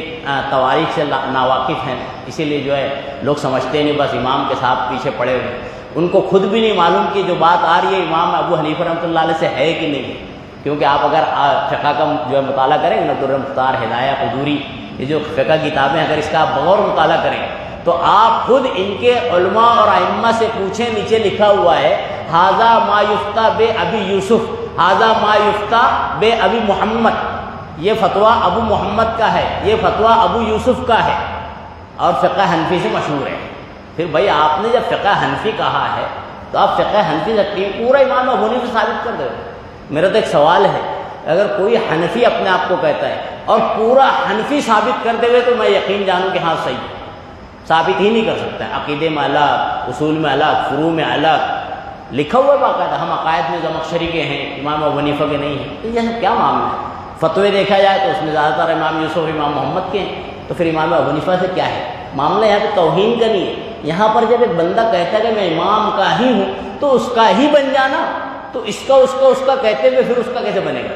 تواریخ سے ناواقف ہیں، اسی لیے جو ہے لوگ سمجھتے نہیں، بس امام کے ساتھ پیچھے پڑے ہوئے، ان کو خود بھی نہیں معلوم کہ جو بات آ رہی ہے امام ابو حنیفہ رحمۃ اللہ علیہ سے ہے کہ نہیں ہے۔ کیونکہ آپ اگر فقہ کا جو ہے مطالعہ کریں گے نا، در مختار، ہدایہ، قدوری، یہ جو فقہ کتابیں اگر اس کا آپ بغور مطالعہ کریں تو آپ خود ان کے علماء اور ائمہ سے پوچھیں، نیچے لکھا ہوا ہے ھذا ما یفتیٰ بے ابی یوسف، ھذا ما یفتیٰ بے ابی محمد، یہ فتویٰ ابو محمد کا ہے، یہ فتویٰ ابو یوسف کا ہے، اور فقہ حنفی سے مشہور ہے۔ پھر بھائی آپ نے جب فقہ حنفی کہا ہے تو آپ فقہ حنفی سے پورا امام ابو حنیفہ ثابت کر دو۔ میرا تو ایک سوال ہے، اگر کوئی حنفی اپنے آپ کو کہتا ہے اور پورا حنفی ثابت کر دے تو میں یقین جانوں کہ ہاں صحیح ہے، ثابت ہی نہیں کر سکتا ہے، عقیدے میں الگ، اصول میں الگ، فروع میں الگ لکھا ہوا ہے باقاعدہ، ہم عقائد میں زمخشری کے ہیں، امام ابو حنیفہ کے نہیں ہیں، تو یہ سب کیا معاملہ ہے؟ فتوے دیکھا جائے تو اس میں زیادہ تر امام یوسف، امام محمد کے ہیں، تو پھر امام ابو حنیفہ سے کیا ہے؟ معاملہ یہاں پہ توہین کا نہیں ہے، یہاں پر جب ایک بندہ کہتا ہے کہ میں امام کا ہی ہوں تو اس کا ہی بن جانا، تو اس کا کہتے ہوئے پھر اس کا کیسے بنے گا؟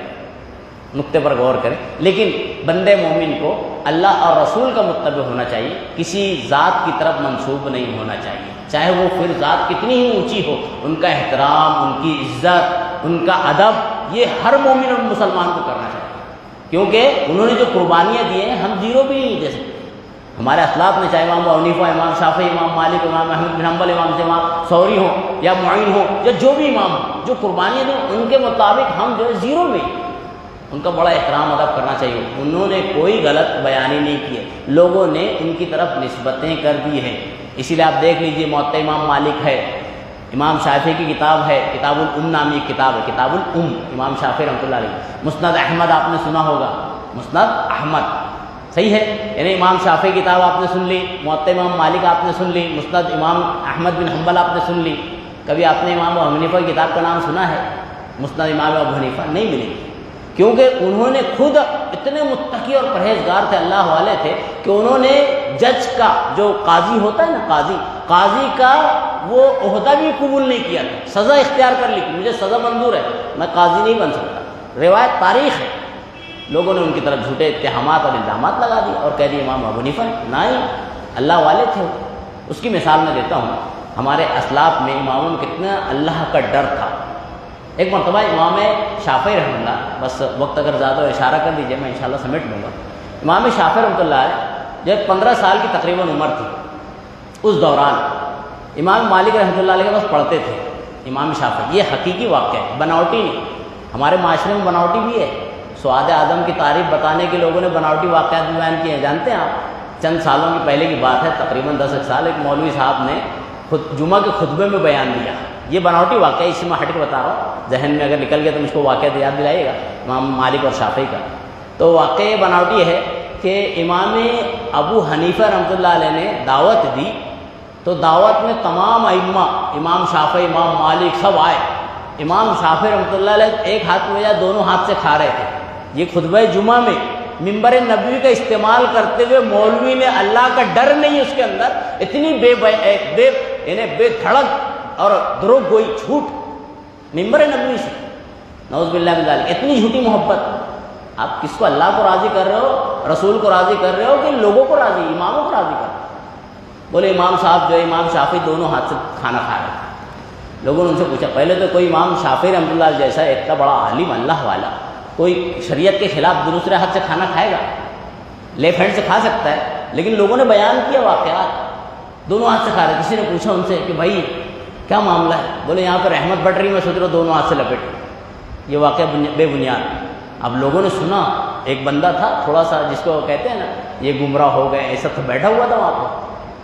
نقطے پر غور کریں۔ لیکن بندے مومن کو اللہ اور رسول کا متبع ہونا چاہیے، کسی ذات کی طرف منسوب نہیں ہونا چاہیے، چاہے وہ پھر ذات کتنی ہی اونچی ہو، ان کا احترام، ان کی عزت، ان کا ادب، یہ ہر مومن اور مسلمان کو کرنا چاہیے، کیونکہ انہوں نے جو قربانیاں دی ہیں ہم زیرو بھی نہیں دے سکتے۔ ہمارے اسلاف نے چاہے امام ابو حنیفہ، امام شافعی، امام مالک، امام احمد بن حنبل، امام ثوری ہوں یا معین ہوں یا جو بھی امام ہوں، جو قربانیاں دیں ان کے مطابق ہم جو ہے زیرو میں، ان کا بڑا احترام ادب کرنا چاہیے۔ انہوں نے کوئی غلط بیانی نہیں کیے، لوگوں نے ان کی طرف نسبتیں کر دی ہیں۔ اسی لیے آپ دیکھ لیجئے موطا امام مالک ہے، امام شافعی کی کتاب ہے، کتاب الام نامی ایک کتاب ہے، کتاب الام، امام شافعی رحمۃ اللہ علیہ۔ مسند احمد آپ نے سنا ہوگا، مسند احمد صحیح ہے، یعنی امام شافعی کی کتاب آپ نے سن لی، موطا امام مالک آپ نے سن لی، مسند امام احمد بن حنبل آپ نے سن لی۔ کبھی آپ نے امام ابو حنیفہ کی کتاب کا نام سنا ہے؟ مسند امام ابو حنیفہ نہیں ملے گی، کیونکہ انہوں نے خود اتنے متقی اور پرہیزگار تھے، اللہ والے تھے، کہ انہوں نے جج کا، جو قاضی ہوتا ہے نا، قاضی کا وہ عہدہ بھی قبول نہیں کیا تھا، سزا اختیار کر لی کہ مجھے سزا منظور ہے، میں قاضی نہیں بن سکتا۔ روایت تاریخ ہے، لوگوں نے ان کی طرف جھوٹے اتہامات اور الزامات لگا دیے اور کہہ دیے امام ابو حنیفہ نہیں، اللہ والے تھے۔ اس کی مثال میں دیتا ہوں، ہمارے اسلاف میں اماموں میں کتنا اللہ کا ڈر تھا۔ ایک مرتبہ امام شافعی رحمۃ اللہ، بس وقت اگر زیادہ ہو اشارہ کر دیجئے، میں انشاءاللہ سمیٹ لوں گا۔ امام شافعی رحمۃ اللہ علیہ جب 15 سال کی تقریباً عمر تھی، اس دوران امام مالک رحمۃ اللہ علیہ کے پاس پڑھتے تھے امام شافعی۔ یہ حقیقی واقعہ ہے، بناوٹی نہیں۔ ہمارے معاشرے میں بناوٹی بھی ہے، سعاد اعظم کی تعریف بتانے کے لوگوں نے بناوٹی واقعات بھی بیان کیے ہیں۔ جانتے ہیں آپ، چند سالوں کی پہلے کی بات ہے، تقریباً 10 سال، ایک مولوی صاحب نے جمعہ کے خطبے میں بیان دیا، یہ بناوٹی واقعہ، اس سے میں ہٹ کے بتا رہا ہوں، ذہن میں اگر نکل گیا تو مجھ کو واقعہ یاد دلائیے گا امام مالک اور شافعی کا۔ تو واقعہ یہ بناوٹی ہے کہ امام ابو حنیفہ رحمۃ اللہ علیہ نے دعوت دی، تو دعوت میں تمام ائمہ، امام شافعی، امام مالک سب آئے۔ امام شافعی رحمۃ اللہ علیہ ایک ہاتھ میں یا دونوں ہاتھ سے کھا رہے تھے۔ یہ خطبہ جمعہ میں ممبر نبوی کا استعمال کرتے ہوئے مولوی نے، اللہ کا ڈر نہیں اس کے اندر، اتنی بے دھڑک اور دروغ گوئی، جھوٹ ممبر نبوی سے، نعوذ باللہ من ذالک، اتنی جھوٹی محبت۔ آپ کس کو، اللہ کو راضی کر رہے ہو، رسول کو راضی کر رہے ہو کہ لوگوں کو راضی، اماموں کو راضی کر رہے ہو؟ بولے امام صاحب جو ہے، امام شافعی دونوں ہاتھ سے کھانا کھا رہے تھے۔ لوگوں نے ان سے پوچھا، پہلے تو کوئی امام شافعی رحمۃ اللہ جیسا اتنا بڑا عالم، اللہ والا، کوئی شریعت کے خلاف دوسرے ہاتھ سے کھانا کھائے گا؟ لیفٹ ہینڈ سے کھا سکتا ہے، لیکن لوگوں نے بیان کیا واقعات، دونوں ہاتھ سے کھا رہے۔ کسی نے پوچھا ان سے کہ بھائی کیا معاملہ ہے؟ بولے یہاں پہ رحمت بڑھ رہی، میں سوچ رہا ہوں دونوں ہاتھ سے لپیٹ۔ یہ واقعہ بے بنیاد۔ اب لوگوں نے سنا، ایک بندہ تھا تھوڑا سا، جس کو کہتے ہیں نا یہ گمراہ ہو گئے، ایسا تو بیٹھا ہوا تھا وہاں پہ۔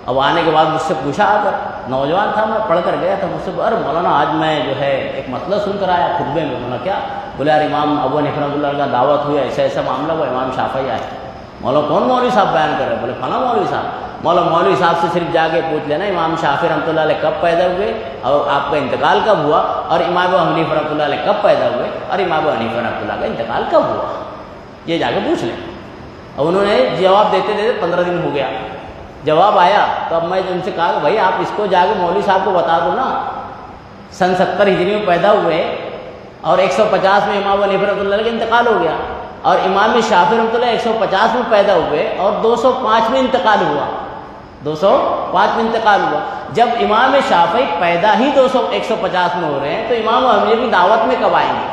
اب آنے کے بعد مجھ سے پوچھا، آ کر، نوجوان تھا، میں پڑھ کر گیا تھا، مجھ سے ارے مولانا آج میں جو ہے ایک مسئلہ سن کر آیا خطبے میں۔ بولا کیا؟ بولے یار امام ابو حنیفہ رحمۃ اللہ کا دعوت ہوئی، ایسا ایسا معاملہ ہوا، امام شافعی آئے۔ مولا کون مولوی صاحب بیان کر رہے؟ بولے فلاں مولوی صاحب۔ مولا مولوی صاحب سے صرف جا کے پوچھ لینا امام شافعی رحمۃ اللہ علیہ کب پیدا ہوئے اور آپ کا انتقال کب ہوا، اور امام ابو حنیفہ رحمۃ اللہ علیہ کب پیدا ہوئے اور امام ابو حنیفہ رحمۃ اللہ کا انتقال کب ہوا، یہ جا کے پوچھ لیں۔ اور انہوں نے جواب دیتے دیتے 15 دن ہو گیا، جواب آیا تو اب میں ان سے کہا کہ بھائی آپ اس کو جا کے مولوی صاحب کو بتا دو نا، سن 70 ہجری میں پیدا ہوئے اور 150 میں امام ابو حنیفہ رحمۃ اللہ علیہ کا انتقال ہو گیا، اور امام شافعی رحمۃ اللہ 150 میں پیدا ہوئے اور 205 میں انتقال ہوا، 205 میں انتقال ہوا۔ جب امام شافعی پیدا ہی 150 میں ہو رہے ہیں تو امام ابو حنیفہ کی دعوت میں کب آئیں گے؟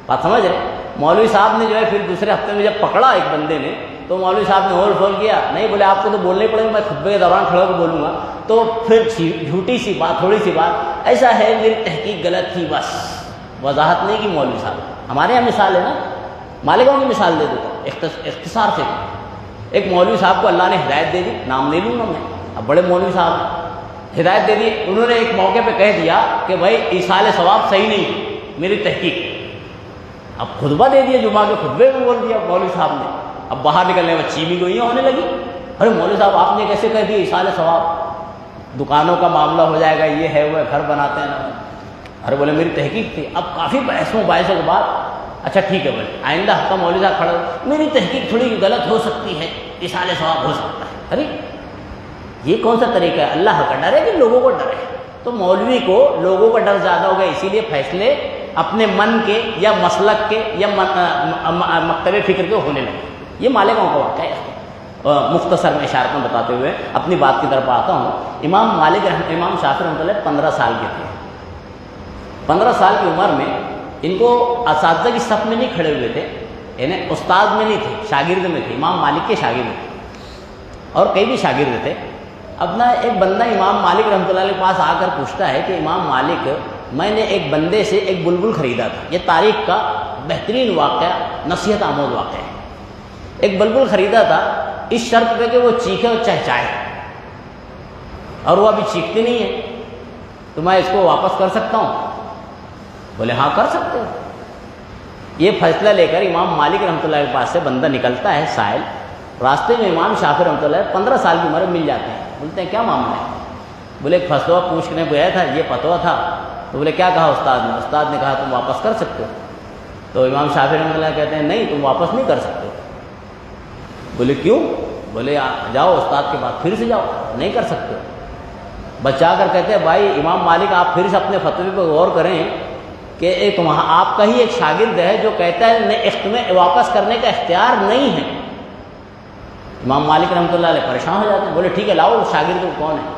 بات سمجھ رہے؟ مولوی صاحب نے جو ہے پھر دوسرے ہفتے میں جب پکڑا ایک بندے نے، تو مولوی صاحب نے ہول کھول کیا، نہیں بولے آپ کو تو بولنا ہی پڑے گا، میں خطبے کے دوران کھڑا ہو کے بولوں گا، تو پھر جھوٹی سی بات، تھوڑی سی بات، ایسا ہے میری تحقیق غلط تھی، بس وضاحت نہیں کی مولوی صاحب۔ ہمارے یہاں مثال ہے نا، مالکوں کی مثال دے دیتا، اختصار سے۔ ایک مولوی صاحب کو اللہ نے ہدایت دے دی، نام لے لوں گا میں، اب بڑے مولوی صاحب ہدایت دے دی، انہوں نے ایک موقع پہ کہہ دیا کہ بھائی ایصال ثواب صحیح نہیں، میری تحقیق اب خطبہ دے دیا، جمعہ کے خطبے میں بول دیا مولوی صاحب نے، اب باہر نکلنے میں چیمی گوئیاں ہونے لگی، ارے مولوی صاحب آپ نے کیسے کہہ دیا ایصال ثواب، دکانوں کا معاملہ ہو جائے گا، یہ ہے وہ ہے، گھر بناتے ہیں نا۔ ارے بولے میری تحقیق تھی۔ اب کافی بحثوں کے بعد اچھا ٹھیک ہے بولے آئندہ ہفتہ مولوی صاحب کھڑا ہو، میری تحقیق تھوڑی غلط ہو سکتی ہے، ایصال ثواب ہو سکتا ہے۔ ارے یہ کون سا طریقہ ہے؟ اللہ کا ڈر ہے کہ لوگوں کو ڈر ہے؟ تو مولوی کو لوگوں کا ڈر زیادہ ہو گیا، اسی لیے فیصلے اپنے من کے یا مسلک کے یا مکتب فکر کے ہونے لگے۔ یہ مالکوں کا واقعہ ہے۔ مختصر میں اشارت میں بتاتے ہوئے اپنی بات کی طرف آتا ہوں۔ امام شافعی رحمۃ اللہ 15 سال کے تھے۔ 15 سال کی عمر میں ان کو اساتذہ کی صف میں نہیں کھڑے ہوئے تھے، یعنی استاد میں نہیں تھے، شاگرد میں تھے، امام مالک کے شاگرد تھے، اور کئی بھی شاگرد تھے۔ اب نا ایک بندہ امام مالک رحمۃ اللہ کے پاس آ کر پوچھتا ہے کہ امام مالک، میں نے ایک بندے سے ایک بلبل خریدا تھا، یہ تاریخ کا بہترین واقعہ، نصیحت آموز واقعہ ہے۔ ایک بلبل خریدا تھا اس شرط پہ کہ وہ چیخے اور چہچائے، اور وہ ابھی چیختے نہیں ہے، تو میں اس کو واپس کر سکتا ہوں؟ بولے ہاں کر سکتے ہو۔ یہ فیصلہ لے کر امام مالک رحمۃ اللہ کے پاس سے بندہ نکلتا ہے سائل، راستے میں امام شافعی رحمۃ اللہ 15 سال کی عمر میں مل جاتے ہیں۔ بولتے ہیں کیا معاملہ ہے؟ بولے ایک فتویٰ پوچھنے گیا تھا، یہ فتویٰ تھا۔ تو بولے کیا کہا استاد نے؟ استاد نے کہا تم واپس کر سکتے ہو۔ تو امام شافعی رحمۃ اللہ کہتے ہیں نہیں، تم واپس نہیں کر سکتے ہو۔ بولے کیوں؟ بولے جاؤ استاد کے بعد پھر سے جاؤ، نہیں کر سکتے ہو۔ بچا کر کہتے ہیں بھائی امام مالک آپ پھر سے اپنے فتوے پہ غور کریں کہ ایک وہاں آپ کا ہی ایک شاگرد ہے جو کہتا ہے میں واپس کرنے کا اختیار نہیں ہے۔ امام مالک رحمۃ اللہ علیہ پریشان ہو جاتے ہیں۔ بولے ٹھیک ہے لاؤ شاگرد کون ہے؟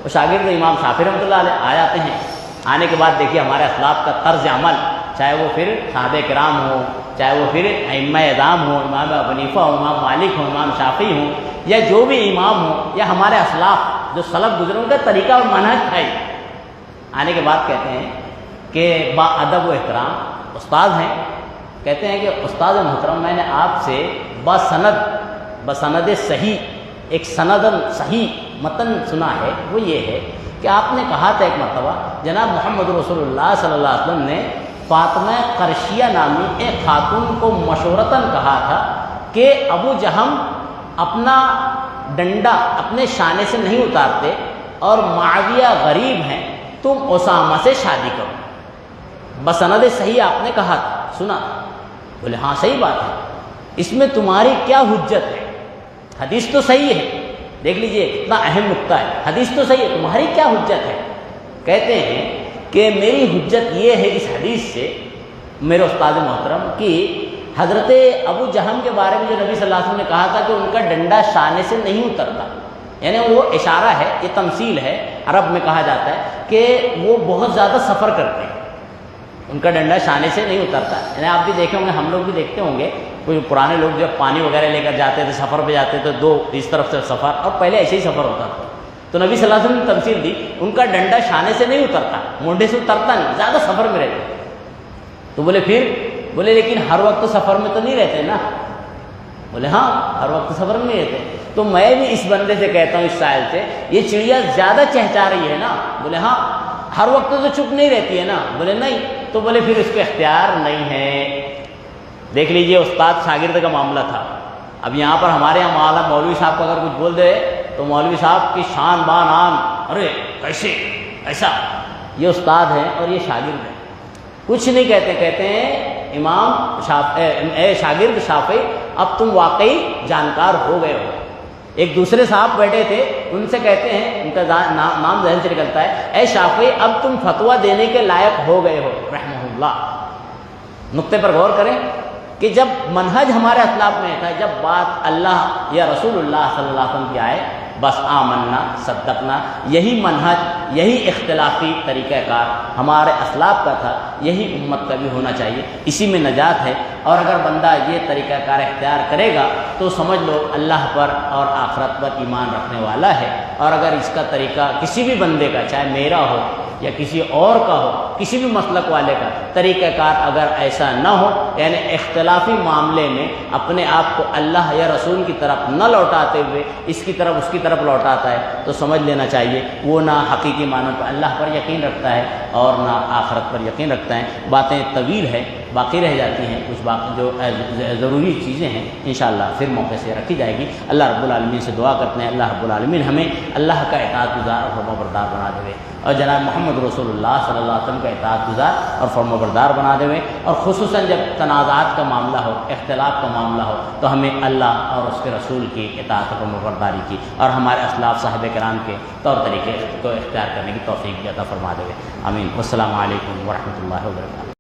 وہ شاگرد امام شافعی رحمۃ اللہ علیہ آ جاتے ہیں۔ آنے کے بعد دیکھیے ہمارے اسلاف کا طرز عمل، چاہے وہ پھر صحابہ کرام ہوں، چاہے وہ پھر ائمہ اعظام ہوں، امام ابو حنیفہ ہوں، امام مالک ہوں، امام شافعی ہوں، یا جو بھی امام ہوں، یا ہمارے اسلاف جو سلف گزرے ان کا طریقہ اور منہج ہے۔ آنے کے بعد کہتے ہیں کہ با ادب و احترام استاد ہیں، کہتے ہیں کہ استاد محترم میں نے آپ سے بسند صحیح ایک سندن صحیح متن سنا ہے، وہ یہ ہے کہ آپ نے کہا تھا ایک مرتبہ جناب محمد رسول اللہ صلی اللہ علیہ وسلم نے فاطمہ قرشیہ نامی ایک خاتون کو مشورتاً کہا تھا کہ ابو جہم اپنا ڈنڈا اپنے شانے سے نہیں اتارتے اور معاویہ غریب ہیں، تم اسامہ سے شادی کرو۔ بسند صحیح آپ نے کہا تھا، سنا۔ بولے ہاں صحیح بات ہے، اس میں تمہاری کیا حجت ہے؟ حدیث تو صحیح ہے، دیکھ لیجئے کتنا اہم نقطہ ہے، حدیث تو صحیح ہے، تمہاری کیا حجت ہے؟ کہتے ہیں کہ میری حجت یہ ہے اس حدیث سے میرے استاد محترم کہ حضرت ابو جہم کے بارے میں جو نبی صلی اللہ علیہ وسلم نے کہا تھا کہ ان کا ڈنڈا شانے سے نہیں اترتا، یعنی وہ اشارہ ہے، یہ تمثیل ہے، عرب میں کہا جاتا ہے کہ وہ بہت زیادہ سفر کرتے ہیں، ان کا ڈنڈا شانے سے نہیں اترتا۔ یعنی آپ بھی دیکھے ہوں گے، ہم لوگ بھی دیکھتے ہوں گے، کچھ پرانے لوگ جب پانی وغیرہ لے کر جاتے تھے، سفر پہ جاتے تھے، دو اس طرف سے سفر، اور پہلے ایسے ہی سفر ہوتا تھا، تو نبی صلی اللہ علیہ وسلم نے تمثیل دی، ان کا ڈنڈا شانے سے نہیں اترتا، مونڈے سے اترتا نہیں، زیادہ سفر میں رہتے۔ تو بولے پھر؟ بولے لیکن ہر وقت سفر میں تو نہیں رہتے نا۔ بولے ہاں ہر وقت سفر میں نہیں رہتے۔ تو میں بھی اس بندے سے کہتا ہوں، اس سائل سے، یہ چڑیا زیادہ چہچا رہی ہے نا؟ بولے ہاں ہر وقت تو چپ نہیں رہتی ہے نا؟ بولے نہیں۔ تو بولے پھر اس کو اختیار نہیں ہے۔ دیکھ لیجئے استاد شاگرد کا معاملہ تھا۔ اب یہاں پر ہمارے یہاں مولوی صاحب کو اگر کچھ بول دے تو مولوی صاحب کی شان بان آن، ارے کیسے ایسا؟ یہ استاد ہیں اور یہ شاگرد ہیں، کچھ نہیں کہتے، کہتے ہیں امام اے شاگرد شافعی اب تم واقعی جانکار ہو گئے ہو۔ ایک دوسرے صاحب بیٹھے تھے، ان سے کہتے ہیں، ان کا نام ذہن سے نکلتا ہے، اے شافعی اب تم فتویٰ دینے کے لائق ہو گئے ہو رحمہ اللہ۔ نقطے پر غور کریں کہ جب منہج ہمارے اسلاف میں تھا، جب بات اللہ یا رسول اللہ صلی اللہ علیہ وسلم کی آئے، بس آمنا صدقنا، یہی منہج، یہی اختلافی طریقہ کار ہمارے اسلاف کا تھا، یہی امت کا بھی ہونا چاہیے، اسی میں نجات ہے۔ اور اگر بندہ یہ طریقہ کار اختیار کرے گا تو سمجھ لو اللہ پر اور آخرت پر ایمان رکھنے والا ہے۔ اور اگر اس کا طریقہ کسی بھی بندے کا، چاہے میرا ہو یا کسی اور کا ہو، کسی بھی مسلک والے کا طریقہ کار اگر ایسا نہ ہو، یعنی اختلافی معاملے میں اپنے آپ کو اللہ یا رسول کی طرف نہ لوٹاتے ہوئے اس کی طرف لوٹاتا ہے، تو سمجھ لینا چاہیے وہ نہ حقیقی معنوں پر اللہ پر یقین رکھتا ہے اور نہ آخرت پر یقین رکھتا ہے۔ باتیں طویل ہے، باقی رہ جاتی ہیں، کچھ باقی جو ضروری چیزیں ہیں انشاءاللہ پھر موقع سے رکھی جائے گی۔ اللہ رب العالمین سے دعا کرتے ہیں اللہ رب العالمین ہمیں اللہ کا اطاعت گزار اور فرما بردار بنا دے، اور جناب محمد رسول اللہ صلی اللہ علیہ وسلم کا اطاعت گزار اور فرما بردار بنا دے، اور خصوصاً جب تنازعات کا معاملہ ہو، اختلاف کا معاملہ ہو، تو ہمیں اللہ اور اس کے رسول کی اطاعت اور فرما برداری کی اور ہمارے اسلاف صاحب کرام کے طور طریقے کو اختیار کرنے کی توفیق عطا فرما دے۔ آمین۔ والسلام علیکم ورحمۃ اللہ وبرکاتہ۔